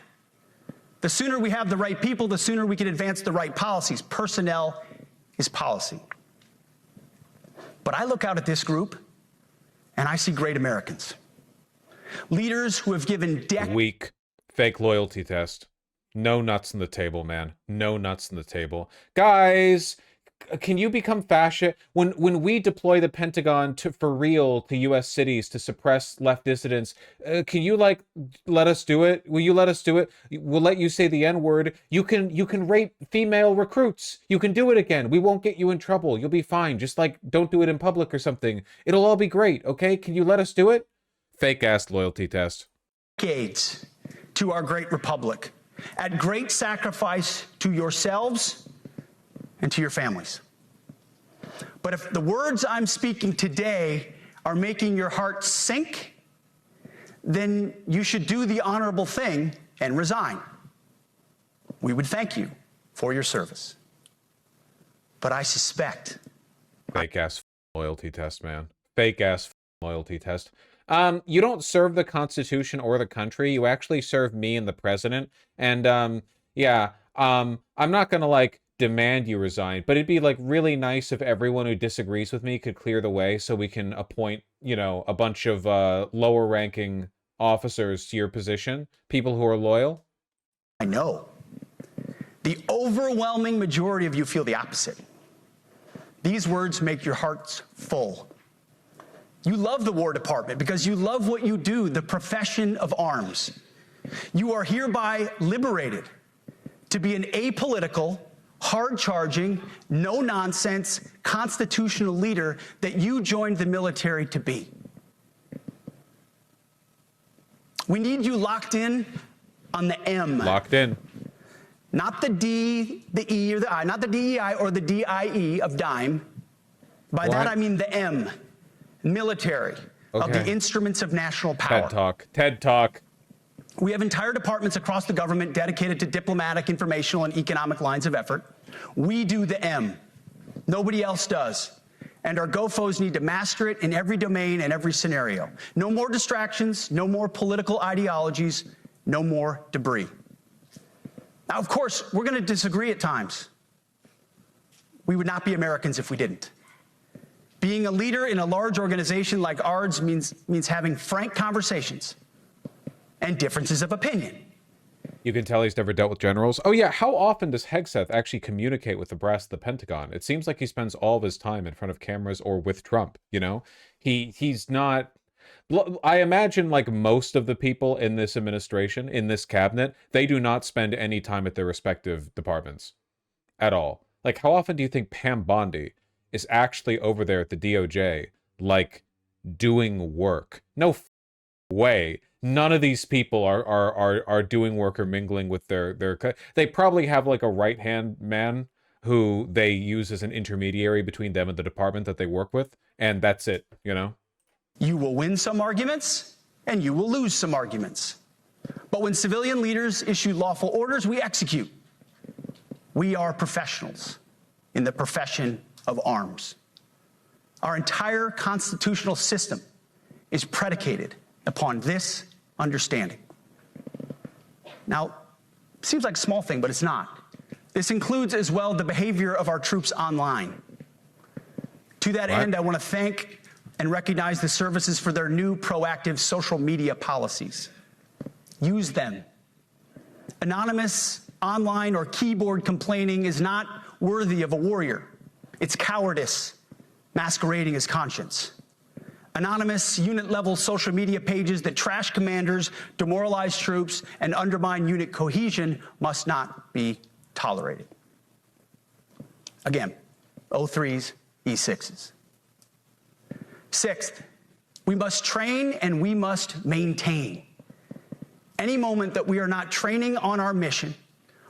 S1: The sooner we have the right people, the sooner we can advance the right policies. Personnel is policy. But I look out at this group, and I see great Americans. Leaders who have given
S2: Weak. Fake loyalty test. No nuts on the table, man. No nuts on the table. Guys, can you become fascist? When we deploy the Pentagon for real to U.S. cities to suppress left dissidents, can you like let us do it? Will you let us do it? We'll let you say the N-word. You can rape female recruits. You can do it again. We won't get you in trouble. You'll be fine. Just like don't do it in public or something. It'll all be great. Okay? Can you let us do it? Fake ass loyalty test.
S1: Decades to our great republic, at great sacrifice to yourselves and to your families. But if the words I'm speaking today are making your heart sink, then you should do the honorable thing and resign. We would thank you for your service. But I suspect...
S2: Fake ass loyalty test, man. Fake ass loyalty test. You don't serve the Constitution or the country. You actually serve me and the president. And, I'm not gonna, like, demand you resign, but it'd be, like, really nice if everyone who disagrees with me could clear the way so we can appoint, you know, a bunch of, lower-ranking officers to your position, people who are loyal.
S1: I know. The overwhelming majority of you feel the opposite. These words make your hearts full. You love the War Department because you love what you do, the profession of arms. You are hereby liberated to be an apolitical, hard-charging, no-nonsense, constitutional leader that you joined the military to be. We need you locked in on the M.
S2: Locked in.
S1: Not the D, the E, or the I, not the DEI or the DIE of dime. By that I mean the M. Military, of the instruments of national power.
S2: TED Talk. TED Talk.
S1: We have entire departments across the government dedicated to diplomatic, informational, and economic lines of effort. We do the M. Nobody else does. And our GoFos need to master it in every domain and every scenario. No more distractions, no more political ideologies, no more debris. Now, of course, we're going to disagree at times. We would not be Americans if we didn't. Being a leader in a large organization like ours means having frank conversations and differences of opinion.
S2: You can tell he's never dealt with generals. Oh yeah, how often does Hegseth actually communicate with the brass of the Pentagon? It seems like he spends all of his time in front of cameras or with Trump, you know? He's not... I imagine like most of the people in this administration, in this cabinet, they do not spend any time at their respective departments at all. Like how often do you think Pam Bondi is actually over there at the DOJ, like, doing work. No way. None of these people are doing work or mingling with their they probably have like a right-hand man who they use as an intermediary between them and the department that they work with, and that's it, you know?
S1: You will win some arguments, and you will lose some arguments. But when civilian leaders issue lawful orders, we execute. We are professionals in the profession of arms. Our entire constitutional system is predicated upon this understanding. Now, it seems like a small thing, but it's not. This includes as well the behavior of our troops online. To that end, I want to thank and recognize the services for their new proactive social media policies. Use them. Anonymous, online, or keyboard complaining is not worthy of a warrior. It's cowardice masquerading as conscience. Anonymous, unit-level social media pages that trash commanders, demoralize troops, and undermine unit cohesion must not be tolerated. Again, O3s, E6s. Sixth, we must train and we must maintain. Any moment that we are not training on our mission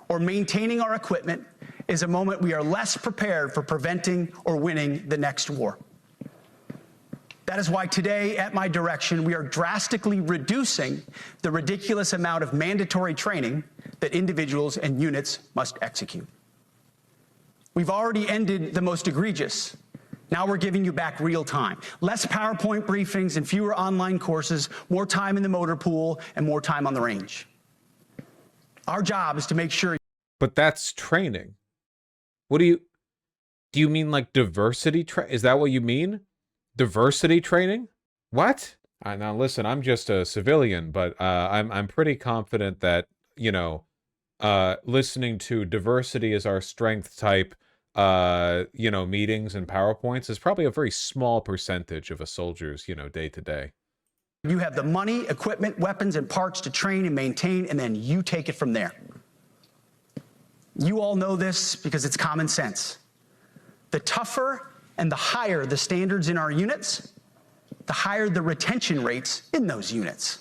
S1: or maintaining our equipment is a moment we are less prepared for preventing or winning the next war. That is why today, at my direction, we are drastically reducing the ridiculous amount of mandatory training that individuals and units must execute. We've already ended the most egregious. Now we're giving you back real time. Less PowerPoint briefings and fewer online courses, more time in the motor pool, and more time on the range. Our job is to make sure.
S2: But that's training. What do you mean like diversity is that what you mean? Diversity training? What? Now listen, I'm just a civilian, but I'm pretty confident that, you know, listening to diversity is our strength type, you know, meetings and PowerPoints is probably a very small percentage of a soldier's, you know, day to day.
S1: You have the money, equipment, weapons, and parts to train and maintain, and then you take it from there. You all know this because it's common sense. The tougher and the higher the standards in our units, the higher the retention rates in those units.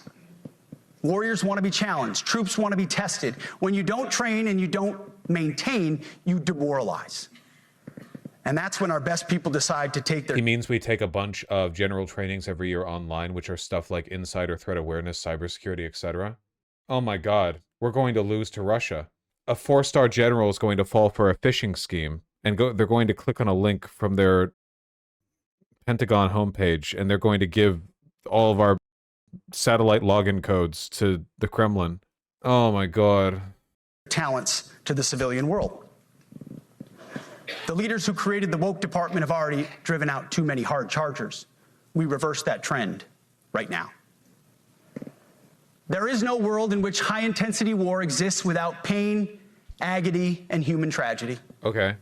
S1: Warriors want to be challenged. Troops want to be tested. When you don't train and you don't maintain, you demoralize. And that's when our best people decide to take their...
S2: He means we take a bunch of general trainings every year online, which are stuff like insider threat awareness, cybersecurity, etc. Oh my god, we're going to lose to Russia. A 4-star general is going to fall for a phishing scheme, and they're going to click on a link from their Pentagon homepage, and they're going to give all of our satellite login codes to the Kremlin. Oh my god.
S1: Talents to the civilian world. The leaders who created the woke department have already driven out too many hard chargers. We reverse that trend right now. There is no world in which high-intensity war exists without pain, agony, and human tragedy.
S2: Okay.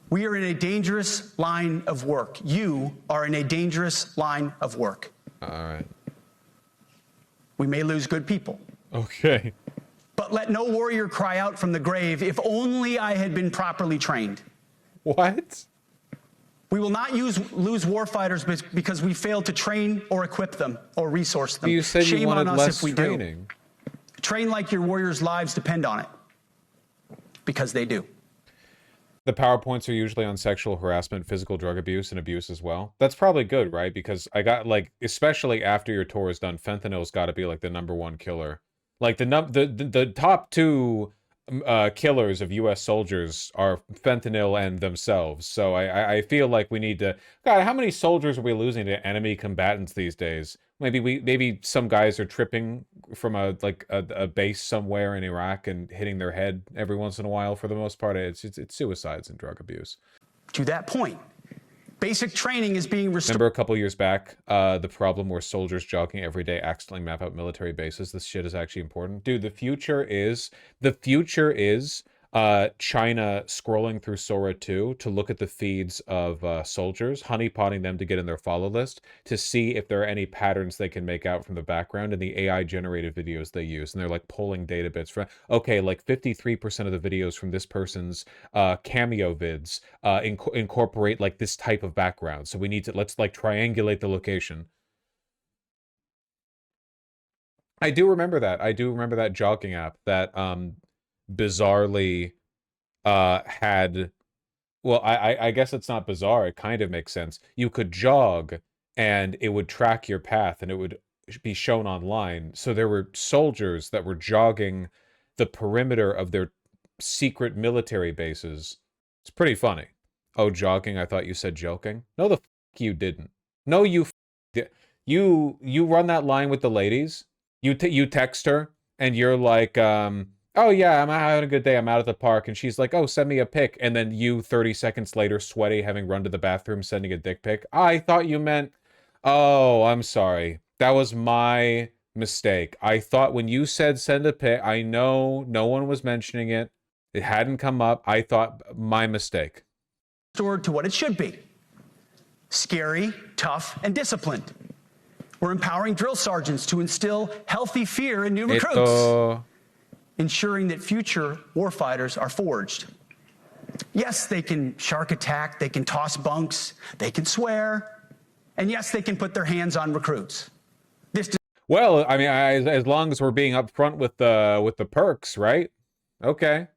S1: We are in a dangerous line of work. You are in a dangerous line of work.
S2: All right.
S1: We may lose good people.
S2: Okay.
S1: But let no warrior cry out from the grave, if only I had been properly trained.
S2: What?
S1: We will not lose warfighters because we failed to train or equip them or resource them.
S2: You said
S1: Shame
S2: you wanted
S1: on us
S2: less
S1: if we
S2: training.
S1: do. Train like your warriors' lives depend on it. Because they do.
S2: The PowerPoints are usually on sexual harassment, physical drug abuse, and abuse as well. That's probably good, right? Because I got, like, especially after your tour is done, fentanyl's got to be, like, the #1 killer. Like, the top two killers of U.S. soldiers are fentanyl and themselves. So I feel like we need to... God, how many soldiers are we losing to enemy combatants these days? Maybe some guys are tripping from a base somewhere in Iraq and hitting their head every once in a while. For the most part, it's suicides and drug abuse.
S1: To that point, basic training is being restored.
S2: Remember a couple years back, the problem where soldiers jogging every day accidentally map out military bases? This shit is actually important. Dude, the future is China scrolling through Sora 2 to look at the feeds of soldiers, honeypotting them to get in their follow list to see if there are any patterns they can make out from the background in the AI generated videos they use. And they're like pulling data bits from, okay, like 53% of the videos from this person's cameo vids incorporate like this type of background. So we need to, let's like triangulate the location. I do remember that. I do remember that jogging app that bizarrely had, well, I guess it's not bizarre, it kind of makes sense. You could jog and it would track your path and it would be shown online. So there were soldiers that were jogging the perimeter of their secret military bases. It's pretty funny. Oh, jogging, I thought you said joking. No, the f you didn't. No, you you run that line with the ladies. You text her and you're like, oh yeah, I'm having a good day, I'm out at the park, and she's like, oh, send me a pic, and then you 30 seconds later, sweaty, having run to the bathroom, sending a dick pic. I thought you meant, oh, I'm sorry. That was my mistake. I thought when you said send a pic, I know no one was mentioning it. It hadn't come up. I thought, my mistake.
S1: Restored to what it should be. Scary, tough, and disciplined. We're empowering drill sergeants to instill healthy fear in new recruits, ensuring that future warfighters are forged. Yes, they can shark attack, they can toss bunks, they can swear, and yes, they can put their hands on recruits.
S2: Well, I mean, as long as we're being upfront with the perks, right? Okay,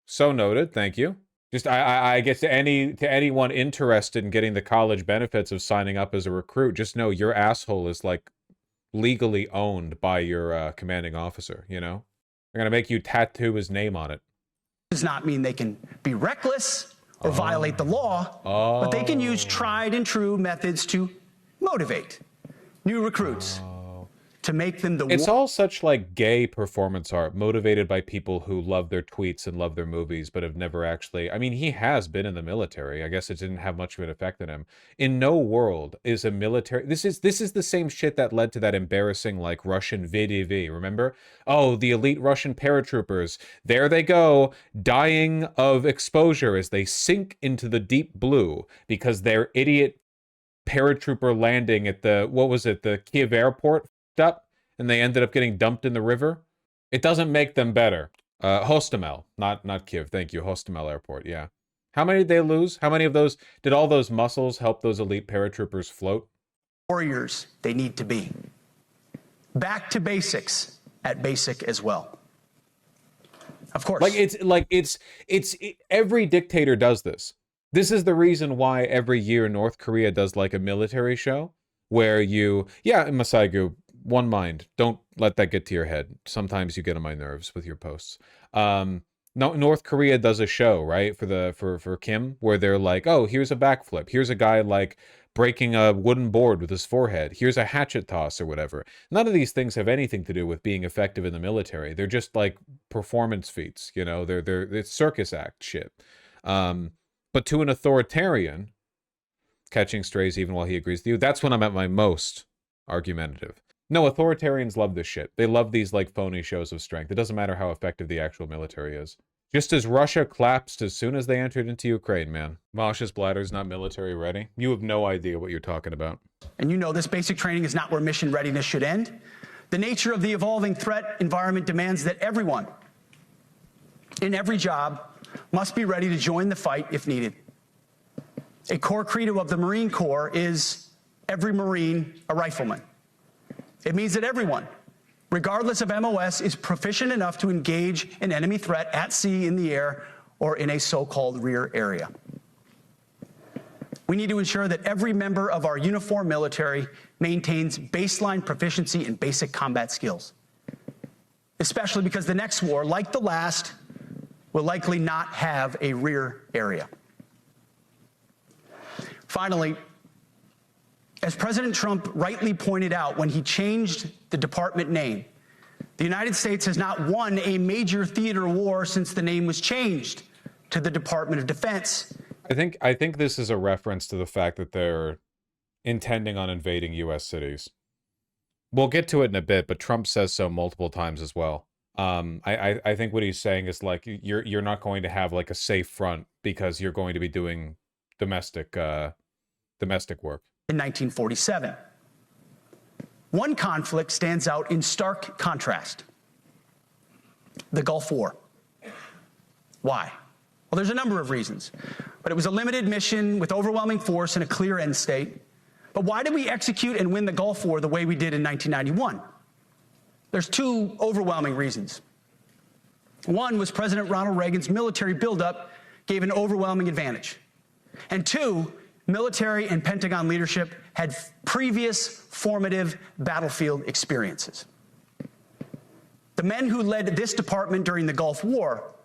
S2: so noted. Thank you. Just I guess to anyone interested in getting the college benefits of signing up as a recruit, just know your asshole is like legally owned by your commanding officer. You know, they're gonna make you tattoo his name on it.
S1: Does not mean they can be reckless or violate the law, but they can use tried and true methods to motivate new recruits. To make them the
S2: It's all such like gay performance art motivated by people who love their tweets and love their movies but have never actually, I mean, he has been in the military. I guess it didn't have much of an effect on him. In no world is a military, this is the same shit that led to that embarrassing like Russian VDV, remember? Oh, the elite Russian paratroopers, there they go, dying of exposure as they sink into the deep blue because their idiot paratrooper landing at the, what was it, the Kiev airport up and they ended up getting dumped in the river. It doesn't make them better. Hostomel, not Kiev. Thank you, Hostomel Airport. Yeah. How many did they lose? How many of those did all those muscles help those elite paratroopers float?
S1: Warriors they need to be. Back to basics at basic as well. Of course.
S2: Every dictator does this. This is the reason why every year North Korea does like a military show where you, yeah, Masaigu, one mind. Don't let that get to your head. Sometimes you get on my nerves with your posts. No, North Korea does a show, right, for Kim, where they're like, oh, here's a backflip. Here's a guy like breaking a wooden board with his forehead. Here's a hatchet toss or whatever. None of these things have anything to do with being effective in the military. They're just like performance feats, you know. It's circus act shit. But to an authoritarian, catching strays even while he agrees with you, that's when I'm at my most argumentative. No, authoritarians love this shit. They love these like phony shows of strength. It doesn't matter how effective the actual military is. Just as Russia collapsed as soon as they entered into Ukraine, man. Mosh's bladder's not military ready. You have no idea what you're talking about.
S1: And you know this basic training is not where mission readiness should end. The nature of the evolving threat environment demands that everyone in every job must be ready to join the fight if needed. A core credo of the Marine Corps is every Marine a rifleman. It means that everyone, regardless of MOS, is proficient enough to engage an enemy threat at sea, in the air, or in a so-called rear area. We need to ensure that every member of our uniformed military maintains baseline proficiency in basic combat skills, especially because the next war, like the last, will likely not have a rear area. Finally, as President Trump rightly pointed out when he changed the department name, the United States has not won a major theater war since the name was changed to the Department of Defense.
S2: I think this is a reference to the fact that they're intending on invading U.S. cities. We'll get to it in a bit, but Trump says so multiple times as well. I think what he's saying is like you're not going to have like a safe front because you're going to be doing domestic work.
S1: In 1947. One conflict stands out in stark contrast: the Gulf War. Why? Well, there's a number of reasons, but it was a limited mission with overwhelming force and a clear end state. But why did we execute and win the Gulf War the way we did in 1991? There's two overwhelming reasons. One was President Ronald Reagan's military buildup gave an overwhelming advantage. And two, military and Pentagon leadership had previous formative battlefield experiences. The men who led this department during the Gulf War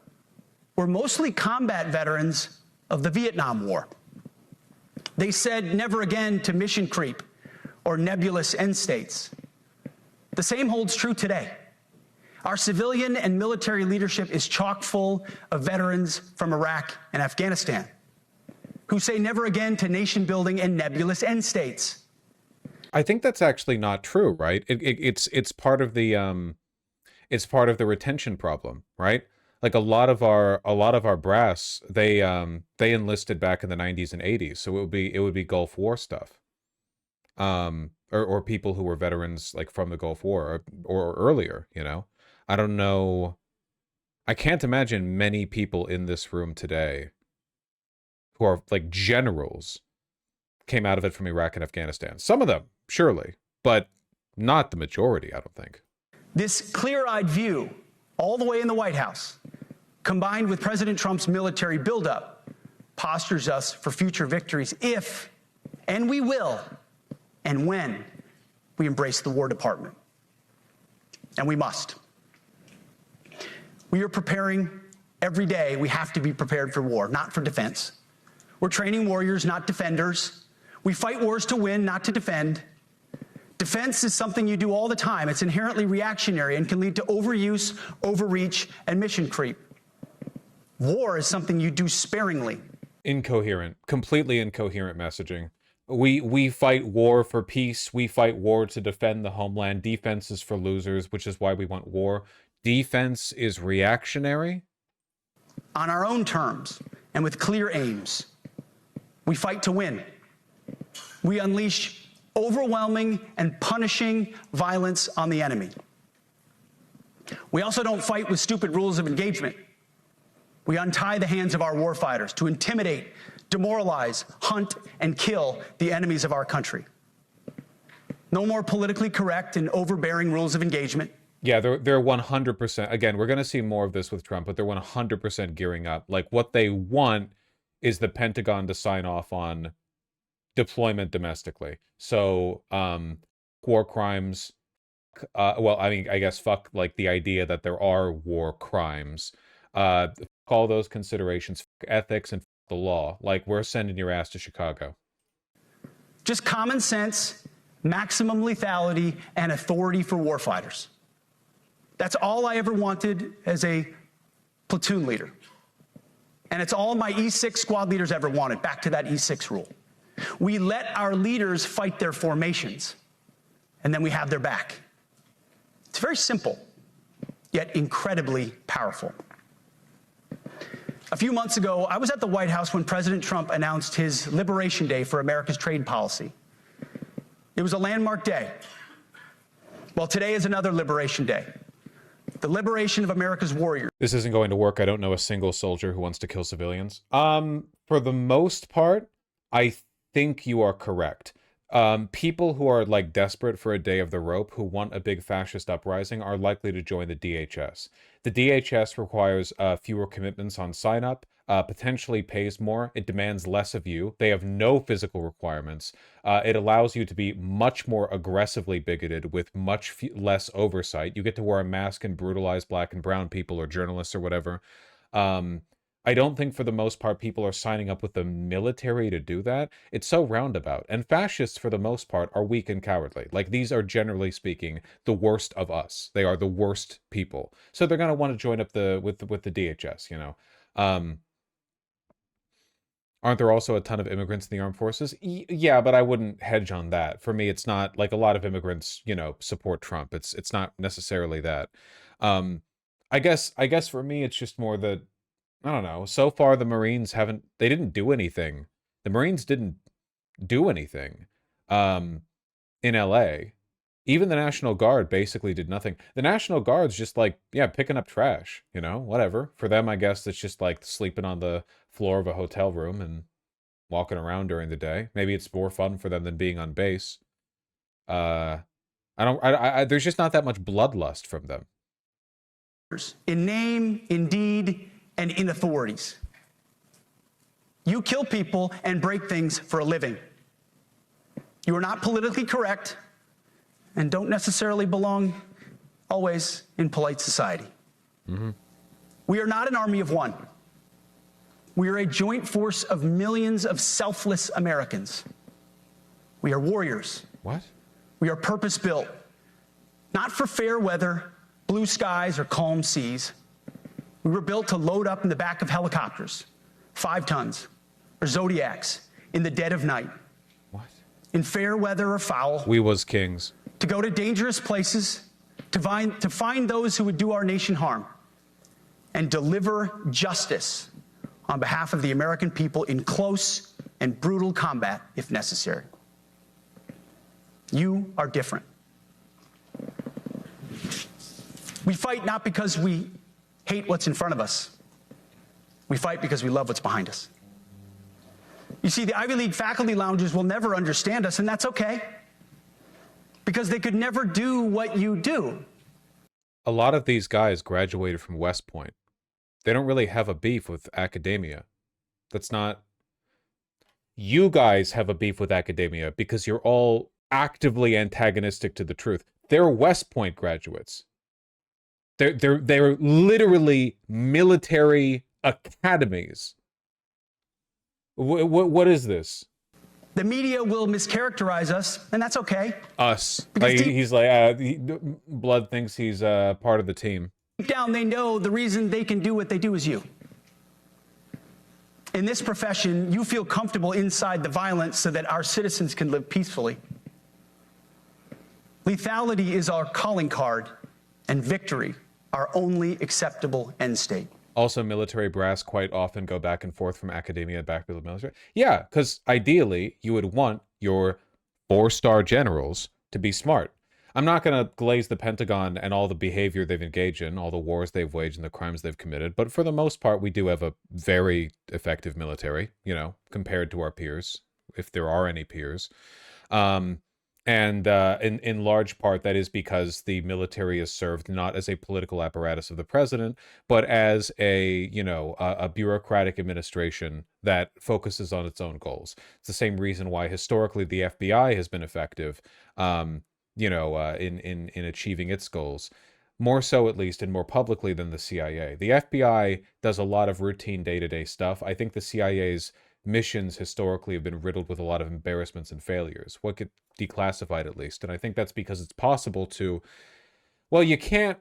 S1: were mostly combat veterans of the Vietnam War. They said never again to mission creep or nebulous end states. The same holds true today. Our civilian and military leadership is chock full of veterans from Iraq and Afghanistan who say never again to nation building and nebulous end states.
S2: I think that's actually not true, right? It's part of the retention problem, right? Like a lot of our brass, they enlisted back in the 90s and 80s, so it would be Gulf War stuff. Or people who were veterans like from the Gulf War or earlier, you know. I don't know. I can't imagine many people in this room today who are like generals came out of it from Iraq and Afghanistan. Some of them, surely, but not the majority, I don't think.
S1: This clear-eyed view, all the way in the White House, combined with President Trump's military buildup, postures us for future victories if, and we will, and when we embrace the War Department. And we must. We are preparing every day. We have to be prepared for war, not for defense. We're training warriors, not defenders. We fight wars to win, not to defend. Defense is something you do all the time. It's inherently reactionary and can lead to overuse, overreach, and mission creep. War is something you do sparingly.
S2: Incoherent, completely incoherent messaging. We fight war for peace. We fight war to defend the homeland. Defense is for losers, which is why we want war. Defense is reactionary.
S1: On our own terms and with clear aims. We fight to win. We unleash overwhelming and punishing violence on the enemy. We also don't fight with stupid rules of engagement. We untie the hands of our warfighters to intimidate, demoralize, hunt, and kill the enemies of our country. No more politically correct and overbearing rules of engagement.
S2: Yeah, they're 100%. Again, we're going to see more of this with Trump, but they're 100% gearing up. Like, what they want is the Pentagon to sign off on deployment domestically. So, war crimes, well, I mean, I guess fuck, like, the idea that there are war crimes. All those considerations, ethics, and the law. Like, we're sending your ass to Chicago.
S1: Just common sense, maximum lethality, and authority for warfighters. That's all I ever wanted as a platoon leader. And it's all my E6 squad leaders ever wanted, back to that E6 rule. We let our leaders fight their formations, and then we have their back. It's very simple, yet incredibly powerful. A few months ago, I was at the White House when President Trump announced his Liberation Day for America's trade policy. It was a landmark day. Well, today is another Liberation Day. The liberation of America's warriors.
S2: This isn't going to work. I don't know a single soldier who wants to kill civilians. For the most part, I think you are correct. People who are like desperate for a day of the rope, who want a big fascist uprising, are likely to join the DHS. The DHS requires fewer commitments on sign-up, potentially pays more, it demands less of you, they have no physical requirements, it allows you to be much more aggressively bigoted with much less oversight. You get to wear a mask and brutalize black and brown people or journalists or whatever. I don't think for the most part people are signing up with the military to do that. It's so roundabout. And fascists, for the most part, are weak and cowardly. Like, these are, generally speaking, the worst of us. They are the worst people. So they're going to want to join up with the DHS, you know. Aren't there also a ton of immigrants in the armed forces? Yeah, but I wouldn't hedge on that. For me, it's not like a lot of immigrants, you know, support Trump. It's not necessarily that. I guess for me, it's just more that, I don't know. So far, the Marines they didn't do anything. The Marines didn't do anything in LA. Even the National Guard basically did nothing. The National Guard's just like, yeah, picking up trash, whatever. For them, I guess it's just like sleeping on the floor of a hotel room and walking around during the day. Maybe it's more fun for them than being on base. There's just not that much bloodlust from them.
S1: In name, in deed, and in authorities. You kill people and break things for a living. You are not politically correct and don't necessarily belong always in polite society.
S2: Mm-hmm.
S1: We are not an army of one. We are a joint force of millions of selfless Americans. We are warriors.
S2: What?
S1: We are purpose-built, not for fair weather, blue skies, or calm seas. We were built to load up in the back of helicopters, 5 tons, or Zodiacs in the dead of night.
S2: What?
S1: In fair weather or foul.
S2: We was kings.
S1: To go to dangerous places, to find those who would do our nation harm, and deliver justice on behalf of the American people in close and brutal combat if necessary. You are different. We fight not because we hate what's in front of us. We fight because we love what's behind us. You see, the Ivy League faculty lounges will never understand us, and that's okay, because they could never do what you do.
S2: A lot of these guys graduated from West Point. They don't really have a beef with academia. That's not... You guys have a beef with academia because you're all actively antagonistic to the truth. They're West Point graduates. They're literally military academies. What is this?
S1: The media will mischaracterize us, and that's okay.
S2: Us. Like, he's like, Blood thinks he's part of the team.
S1: Deep down, they know the reason they can do what they do is you. In this profession, you feel comfortable inside the violence so that our citizens can live peacefully. Lethality is our calling card, and victory our only acceptable end state.
S2: Also, military brass quite often go back and forth from academia back to the military. Yeah, because ideally, you would want your 4-star generals to be smart. I'm not going to glaze the Pentagon and all the behavior they've engaged in, all the wars they've waged and the crimes they've committed, but for the most part, we do have a very effective military, compared to our peers, if there are any peers. And in large part, that is because the military is served not as a political apparatus of the president, but as a bureaucratic administration that focuses on its own goals. It's the same reason why historically the FBI has been effective, in achieving its goals. More so, at least, and more publicly than the CIA. The FBI does a lot of routine day-to-day stuff. I think the CIA's missions historically have been riddled with a lot of embarrassments and failures. What get declassified, at least. And I think that's because it's possible to... Well, you can't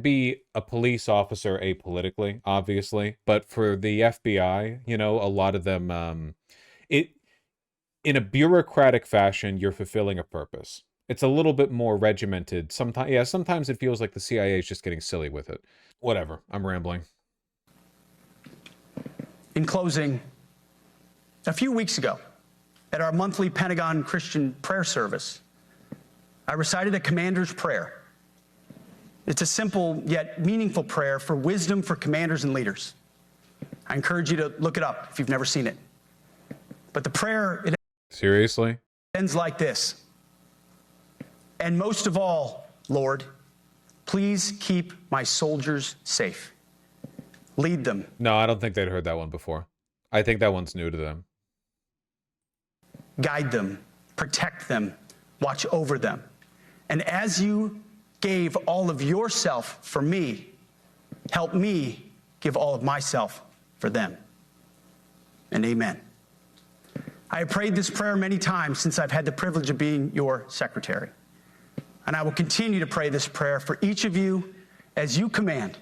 S2: be a police officer apolitically, obviously. But for the FBI, a lot of them... in a bureaucratic fashion, you're fulfilling a purpose. It's a little bit more regimented. Sometimes it feels like the CIA is just getting silly with it. Whatever, I'm rambling.
S1: In closing, a few weeks ago, at our monthly Pentagon Christian prayer service, I recited a commander's prayer. It's a simple yet meaningful prayer for wisdom for commanders and leaders. I encourage you to look it up if you've never seen it. But the prayer, it
S2: Seriously?
S1: ends like this. And most of all, Lord, please keep my soldiers safe. Lead them.
S2: No, I don't think they'd heard that one before. I think that one's new to them.
S1: Guide them, protect them, watch over them. And as you gave all of yourself for me, help me give all of myself for them. And amen. I have prayed this prayer many times since I've had the privilege of being your secretary. And I will continue to pray this prayer for each of you as you command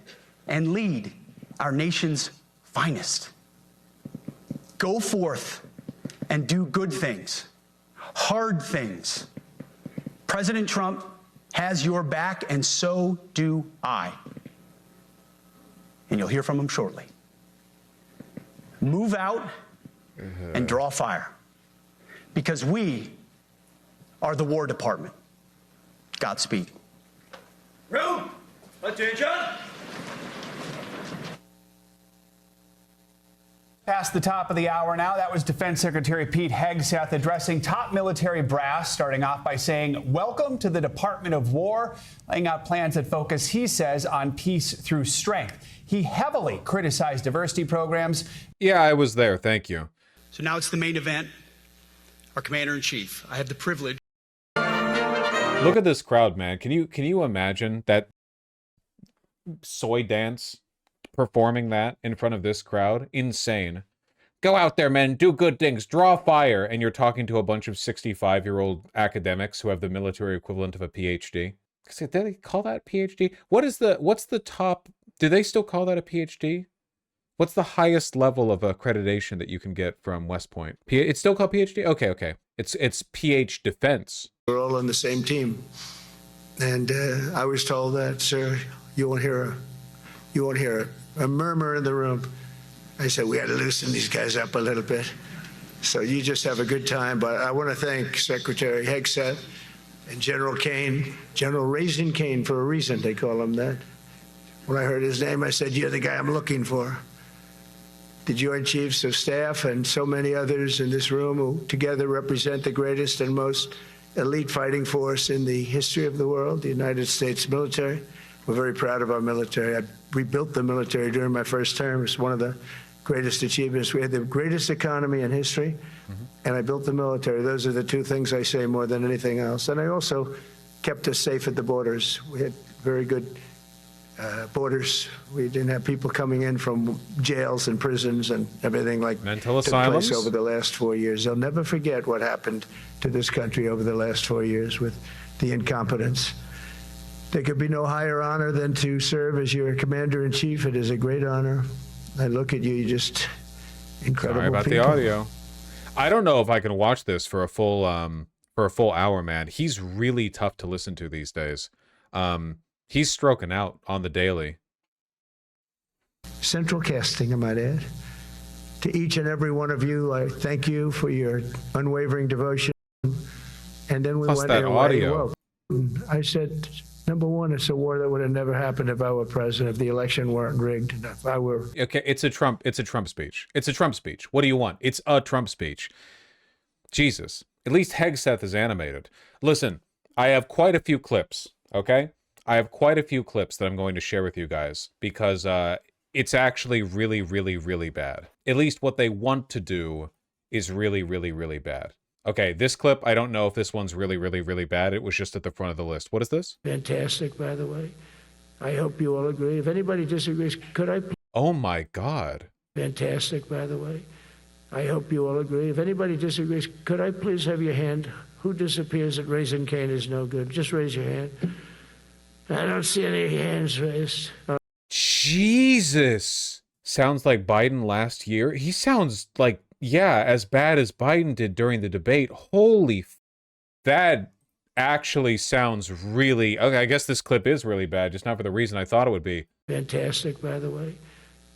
S1: and lead our nation's finest. Go forth and do good things, hard things. President Trump has your back, and so do I. and you'll hear from him shortly. Move out and draw fire, because we are the War Department. Godspeed.
S5: Room! Attention!
S4: Past the top of the hour now, that was Defense Secretary Pete Hegseth addressing top military brass, starting off by saying, welcome to the Department of War, laying out plans that focus, he says, on peace through strength. He heavily criticized diversity programs.
S2: Yeah, I was there. Thank you.
S1: So now it's the main event. Our Commander-in-Chief. I have the privilege.
S2: Look at this crowd, man. Can you imagine that soy dance? Performing that in front of this crowd? Insane. Go out there, men, do good things, draw fire, and you're talking to a bunch of 65-year-old academics who have the military equivalent of a PhD. Did they call that PhD? What's the top, do they still call that a PhD? What's the highest level of accreditation that you can get from West Point? It's still called PhD? Okay. It's PH Defense.
S3: We're all on the same team. And I was told that, sir, you won't hear a murmur in the room. I said, we got to loosen these guys up a little bit. So you just have a good time. But I want to thank Secretary Hegseth and General Kane, General Raisin Kane for a reason, they call him that. When I heard his name, I said, you're the guy I'm looking for. The Joint Chiefs of Staff and so many others in this room who together represent the greatest and most elite fighting force in the history of the world, the United States military. We're very proud of our military. I rebuilt the military during my first term. It's one of the greatest achievements. We had the greatest economy in history, and I built the military. Those are the two things I say more than anything else. And I also kept us safe at the borders. We had very good borders. We didn't have people coming in from jails and prisons and everything like
S2: mental
S3: took
S2: asylums
S3: place over the last 4 years. They'll never forget what happened to this country over the last 4 years with the incompetence. There could be no higher honor than to serve as your commander-in-chief. It is a great honor. I look at you, you're just incredible.
S2: Sorry about
S3: people.
S2: the audio. I don't know if I can watch this for a full hour, man. He's really tough to listen to these days. He's stroking out on the daily.
S3: Central casting, I might add. To each and every one of you, I thank you for your unwavering devotion. And then we
S2: Plus
S3: went
S2: that
S3: their
S2: audio.
S3: way. I said, number one, it's a war that would have never happened if I were president, if the election weren't rigged, if I were.
S2: Okay, it's a Trump speech. It's a Trump speech. What do you want? It's a Trump speech. Jesus. At least Hegseth is animated. Listen, I have quite a few clips, okay? I have quite a few clips that I'm going to share with you guys because it's actually really, really, really bad. At least what they want to do is really, really, really bad. Okay, this clip, I don't know if this one's really, really, really bad. It was just at the front of the list. What is this?
S3: Fantastic, by the way. I hope you all agree. If anybody disagrees, could I...
S2: Oh my God.
S3: Fantastic, by the way. I hope you all agree. If anybody disagrees, could I please have your hand? Who disappears at Raisin Cane is no good. Just raise your hand. I don't see any hands raised.
S2: Jesus. Sounds like Biden last year. He sounds like, yeah, as bad as Biden did during the debate. Holy that actually sounds really... Okay, I guess this clip is really bad, just not for the reason I thought it would be.
S3: Fantastic, by the way.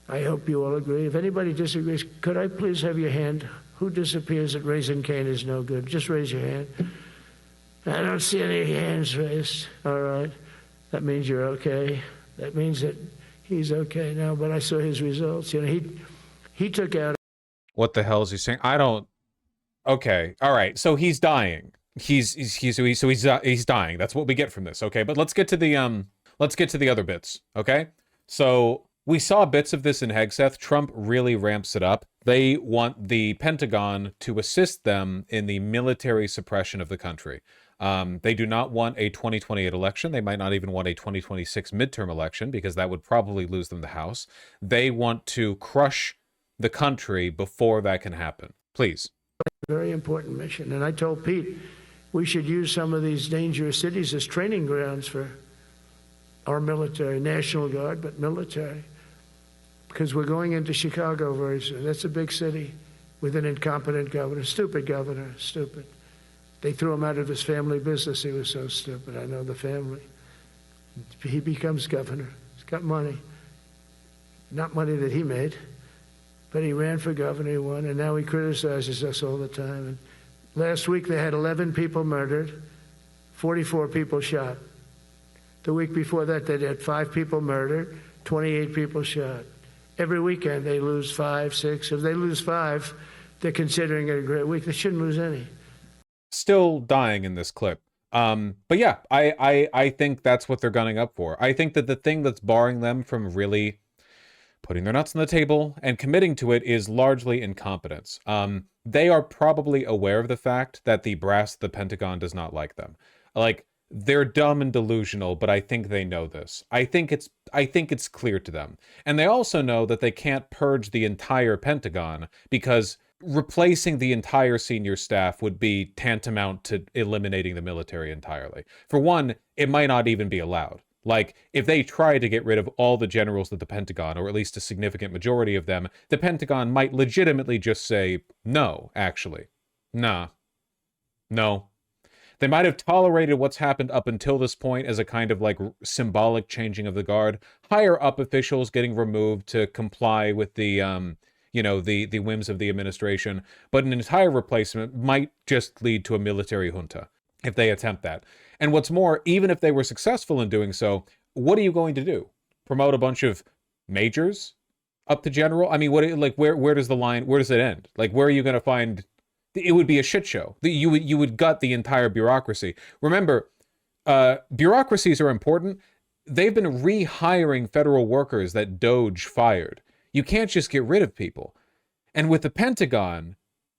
S3: I hope you all agree. If anybody disagrees, could I please have your hand? Who disappears at Raisin Cane is no good. Just raise your hand. I don't see any hands raised. All right. That means you're okay. That means that he's okay now, but I saw his results. You know, he took out...
S2: What the hell is he saying? I don't... Okay, all right. So he's dying. He's dying. That's what we get from this. Okay, but let's get to the other bits. Okay, so we saw bits of this in Hegseth. Trump really ramps it up. They want the Pentagon to assist them in the military suppression of the country. They do not want a 2028 election. They might not even want a 2026 midterm election because that would probably lose them the House. They want to crush the country before that can happen. Please.
S3: Very important mission. And I told Pete we should use some of these dangerous cities as training grounds for our military, National Guard, but military. Because we're going into Chicago very soon. That's a big city with an incompetent governor, stupid governor, stupid. They threw him out of his family business. He was so stupid. I know the family. He becomes governor. He's got money. not money that he made, but he ran for governor, he won, and now he criticizes us all the time. And last week they had 11 people murdered, 44 people shot. The week before that they had 5 people murdered, 28 people shot. Every weekend they lose 5, 6. If they lose 5, they're considering it a great week. They shouldn't lose any.
S2: Still dying in this clip. But yeah, I think that's what they're gunning up for. I think that the thing that's barring them from really putting their nuts on the table and committing to it is largely incompetence. They are probably aware of the fact that the brass of the Pentagon does not like them. Like, they're dumb and delusional, but I think they know this. I think it's clear to them. And they also know that they can't purge the entire Pentagon because replacing the entire senior staff would be tantamount to eliminating the military entirely. For one, it might not even be allowed. Like, if they try to get rid of all the generals of the Pentagon, or at least a significant majority of them, the Pentagon might legitimately just say, no, actually. Nah. No. They might have tolerated what's happened up until this point as a kind of like symbolic changing of the guard. Higher up officials getting removed to comply with the, the whims of the administration. But an entire replacement might just lead to a military junta if they attempt that. And what's more, even if they were successful in doing so, what are you going to do? Promote a bunch of majors up to general? I mean, where does the line, where does it end? Like, where are you going to find... It would be a shit show. You would gut the entire bureaucracy. Remember, bureaucracies are important. They've been rehiring federal workers that Doge fired. You can't just get rid of people. And with the Pentagon,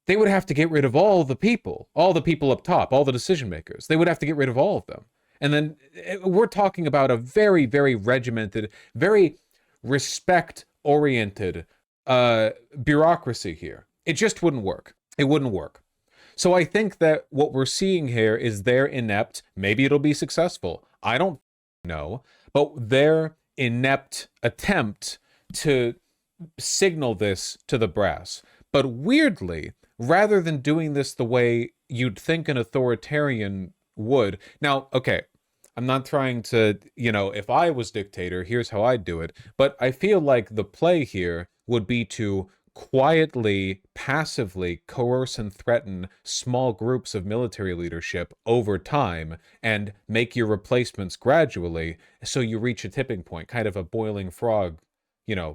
S2: they would have to get rid of all the people up top, all the decision makers. They would have to get rid of all of them. And then we're talking about a very, very regimented, very respect-oriented bureaucracy here. It just wouldn't work. It wouldn't work. So I think that what we're seeing here is their inept, maybe it'll be successful, I don't know, but their inept attempt to signal this to the brass. But weirdly, rather than doing this the way you'd think an authoritarian would. Now, okay, I'm not trying to, if I was dictator, here's how I'd do it. But I feel like the play here would be to quietly, passively coerce and threaten small groups of military leadership over time and make your replacements gradually so you reach a tipping point, kind of a boiling frog,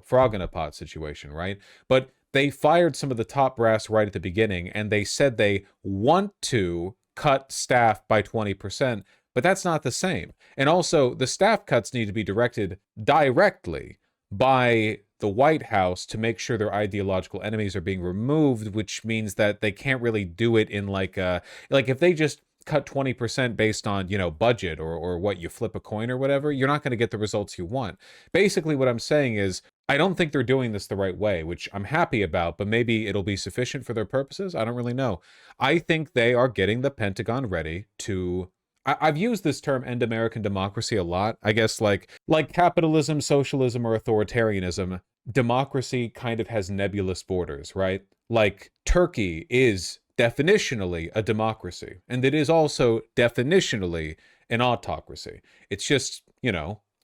S2: frog in a pot situation, right? But they fired some of the top brass right at the beginning, and they said they want to cut staff by 20%, but that's not the same. And also, the staff cuts need to be directed directly by the White House to make sure their ideological enemies are being removed, which means that they can't really do it in like if they just cut 20% based on, budget or what you flip a coin or whatever, you're not going to get the results you want. Basically, what I'm saying is, I don't think they're doing this the right way, which I'm happy about, but maybe it'll be sufficient for their purposes. I don't really know. I think they are getting the Pentagon ready to... I've used this term end American democracy a lot. I guess like capitalism, socialism, or authoritarianism, democracy kind of has nebulous borders, right? Like Turkey is definitionally a democracy, and it is also definitionally an autocracy. It's just,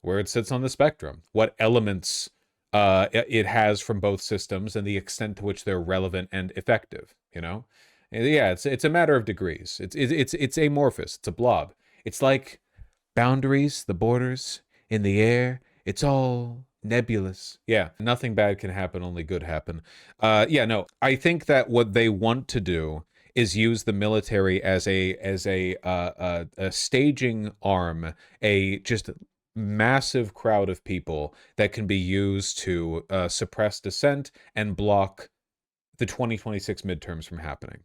S2: where it sits on the spectrum, what elements it has from both systems and the extent to which they're relevant and effective, Yeah, it's a matter of degrees. It's amorphous. It's a blob. It's like boundaries, the borders, in the air. It's all nebulous. Yeah, nothing bad can happen, only good happen. I think that what they want to do is use the military as a staging arm, a just massive crowd of people that can be used to suppress dissent and block the 2026 midterms from happening.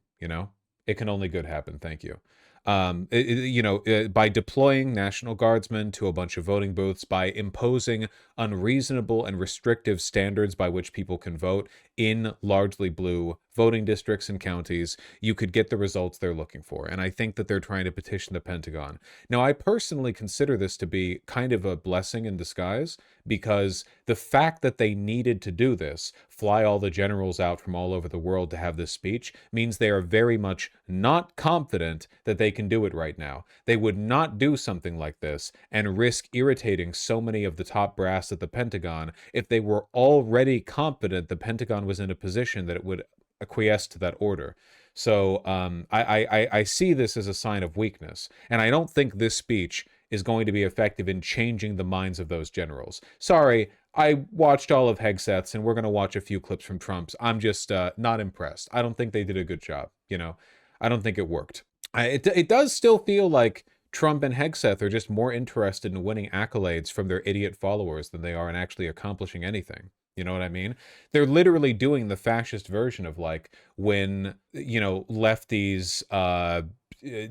S2: It can only good happen. Thank you. By deploying National Guardsmen to a bunch of voting booths, by imposing unreasonable and restrictive standards by which people can vote in largely blue voting districts and counties, you could get the results they're looking for. And I think that they're trying to petition the Pentagon. Now, I personally consider this to be kind of a blessing in disguise, because the fact that they needed to do this, fly all the generals out from all over the world to have this speech, means they are very much not confident that they can do it right now. They would not do something like this and risk irritating so many of the top brass at the Pentagon if they were already confident the Pentagon was in a position that it would acquiesce to that order. So I see this as a sign of weakness, and I don't think this speech is going to be effective in changing the minds of those generals. Sorry, I watched all of Hegseth's, and we're going to watch a few clips from Trump's. I'm just not impressed. I don't think they did a good job, you know? I don't think it worked. It does still feel like Trump and Hegseth are just more interested in winning accolades from their idiot followers than they are in actually accomplishing anything. You know what I mean? They're literally doing the fascist version of like when, you know, lefties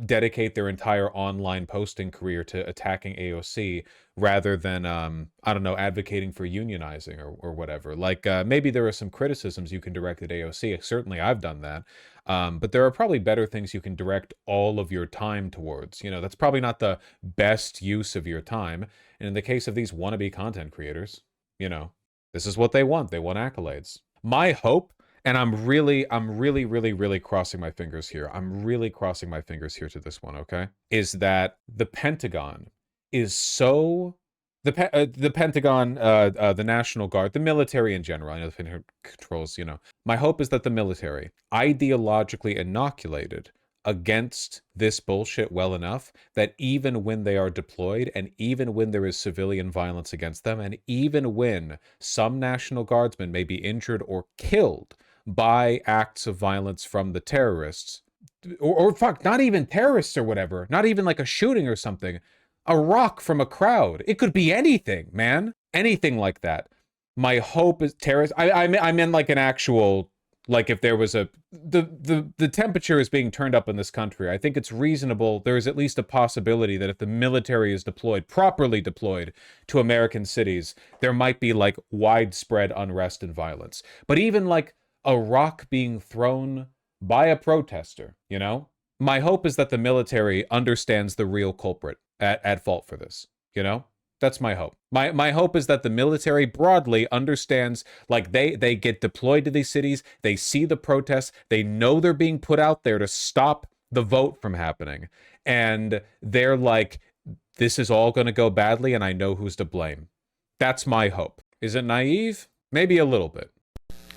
S2: dedicate their entire online posting career to attacking AOC rather than, I don't know, advocating for unionizing or whatever. Like, maybe there are some criticisms you can direct at AOC. Certainly I've done that. But there are probably better things you can direct all of your time towards. You know, that's probably not the best use of your time. And in the case of these wannabe content creators, you know, this is what they want. They want accolades. My hope, and I'm really crossing my fingers here. I'm really crossing my fingers here to this one, okay? Is that the Pentagon is so... The Pentagon, the National Guard, the military in general, I know the Pentagon controls, you know. My hope is that the military, ideologically inoculated against this bullshit well enough that even when they are deployed, and even when there is civilian violence against them, and even when some National Guardsmen may be injured or killed by acts of violence from the terrorists, or fuck, not even terrorists or whatever, not even like a shooting or something, a rock from a crowd. It could be anything, man. Anything like that. My hope is terrorists. I meant like an actual, like if there was a, the temperature is being turned up in this country. I think it's reasonable. There is at least a possibility that if the military is deployed, properly deployed to American cities, there might be like widespread unrest and violence. But even like a rock being thrown by a protester, you know? My hope is that the military understands the real culprit at fault for this, you know? That's my hope. My hope is that the military broadly understands, like they get deployed to these cities, they see the protests, they know they're being put out there to stop the vote from happening, and they're like, this is all going to go badly and I know who's to blame. That's my hope. Is it naive? Maybe a little bit.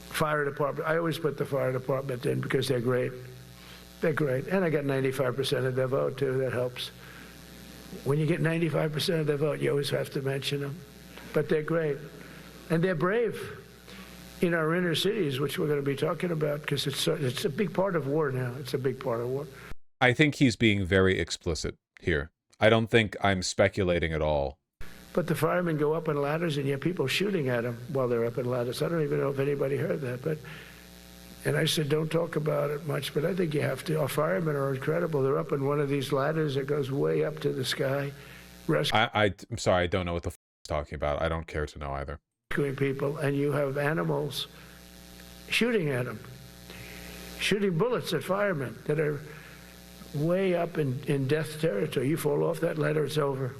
S3: Fire department, I always put the fire department in because they're great. They're great. And I got 95% of their vote, too. That helps. When you get 95% of their vote, you always have to mention them. But they're great. And they're brave in our inner cities, which we're going to be talking about, because it's a big part of war now. It's a big part of war.
S2: I think he's being very explicit here. I don't think I'm speculating at all.
S3: But the firemen go up on ladders, and you have people shooting at them while they're up on ladders. I don't even know if anybody heard that, but... And I said, don't talk about it much, but I think you have to. Our firemen are incredible. They're up on one of these ladders that goes way up to the sky.
S2: I'm sorry, I don't know what the f*** he's talking about. I don't care to know either.
S3: Rescuing people, and you have animals shooting at them, shooting bullets at firemen that are way up in death territory. You fall off that ladder, it's over.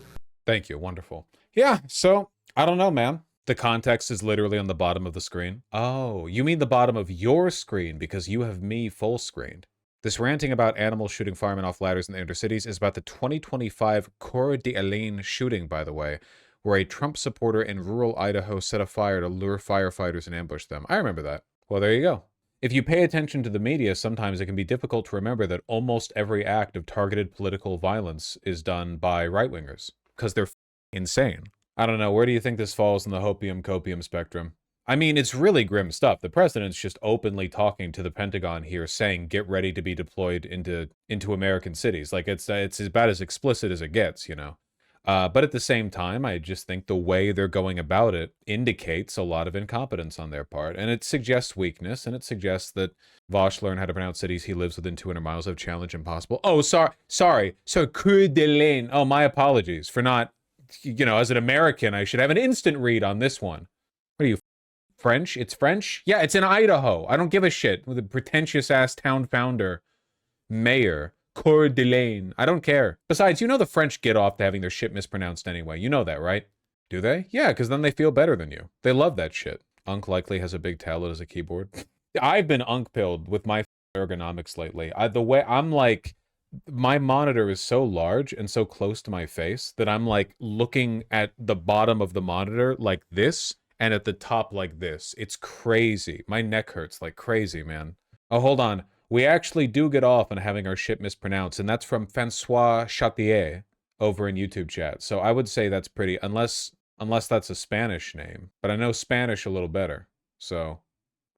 S2: Thank you. Wonderful. Yeah, so, I don't know, man. The context is literally on the bottom of the screen. Oh, you mean the bottom of your screen because you have me full screened. This ranting about animals shooting firemen off ladders in the inner cities is about the 2025 Coeur d'Alene shooting, by the way, where a Trump supporter in rural Idaho set a fire to lure firefighters and ambush them. I remember that. Well, there you go. If you pay attention to the media, sometimes it can be difficult to remember that almost every act of targeted political violence is done by right-wingers, because they're insane. I don't know, where do you think this falls in the hopium-copium spectrum? I mean, it's really grim stuff. The president's just openly talking to the Pentagon here, saying, get ready to be deployed into American cities. Like, it's about as explicit as it gets, you know? But at the same time, I just think the way they're going about it indicates a lot of incompetence on their part. And it suggests weakness, and it suggests that Vosh learned how to pronounce cities he lives within 200 miles of. Challenge impossible. Oh, sorry. So, Coeur d'Alene. Oh, my apologies for not... You know, as an American, I should have an instant read on this one. What are you, French? It's French? Yeah, it's in Idaho. I don't give a shit. With a pretentious-ass town founder, mayor, Coeur d'Alene. I don't care. Besides, you know the French get off to having their shit mispronounced anyway. You know that, right? Do they? Yeah, because then they feel better than you. They love that shit. Unk likely has a big tablet as a keyboard. I've been unk-pilled with my ergonomics lately. The way I'm like, my monitor is so large and so close to my face that I'm like looking at the bottom of the monitor like this and at the top like this. It's crazy. My neck hurts like crazy, man. Oh, hold on. We actually do get off on having our shit mispronounced, and that's from Francois Chatier over in YouTube chat. So I would say that's pretty, unless that's a Spanish name. But I know Spanish a little better. So,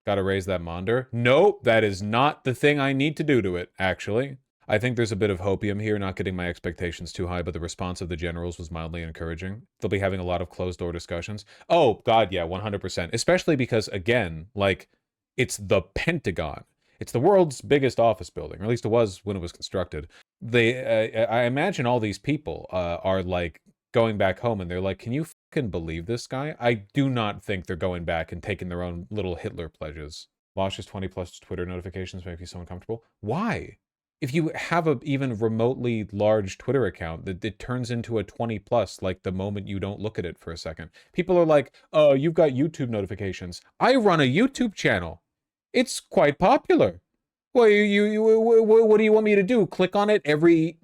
S2: gotta raise that monitor. Nope, that is not the thing I need to do to it, actually. I think there's a bit of hopium here, not getting my expectations too high, but the response of the generals was mildly encouraging. They'll be having a lot of closed-door discussions. Oh, God, yeah, 100%. Especially because, again, like, it's the Pentagon. It's the world's biggest office building, or at least it was when it was constructed. I imagine all these people are, like, going back home, and they're like, can you fucking believe this guy? I do not think they're going back and taking their own little Hitler pledges. Wash's 20+ Twitter notifications make you so uncomfortable. Why? If you have a even remotely large Twitter account, that it turns into a 20+ like the moment you don't look at it for a second. People are like, oh, you've got YouTube notifications. I run a YouTube channel. It's quite popular. Well, what do you want me to do? Click on it every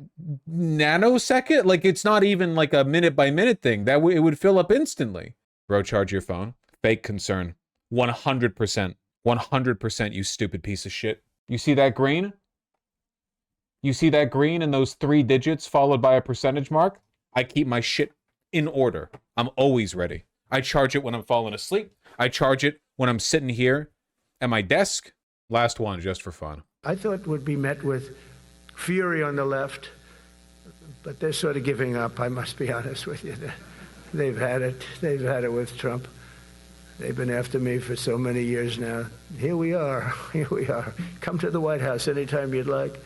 S2: nanosecond? Like, it's not even like a minute-by-minute thing. It would fill up instantly. Bro, charge your phone. Fake concern. 100%. 100%, you stupid piece of shit. You see that green? You see that green and those 3 digits followed by a percentage mark? I keep my shit in order. I'm always ready. I charge it when I'm falling asleep. I charge it when I'm sitting here at my desk. Last one, just for fun.
S3: I thought would be met with fury on the left, but they're sort of giving up, I must be honest with you. They've had it. They've had it with Trump. They've been after me for so many years now. Here we are. Here we are. Come to the White House anytime you'd like.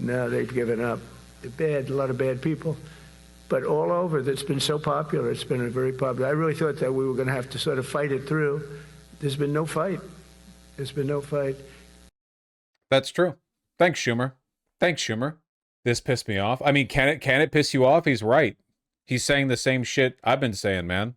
S3: No, they've given up. They're bad, a lot of bad people. But all over, that's been so popular. It's been very popular. I really thought that we were going to have to sort of fight it through. There's been no fight. There's been no fight.
S2: That's true. Thanks, Schumer. Thanks, Schumer. This pissed me off. I mean, can it piss you off? He's right. He's saying the same shit I've been saying, man.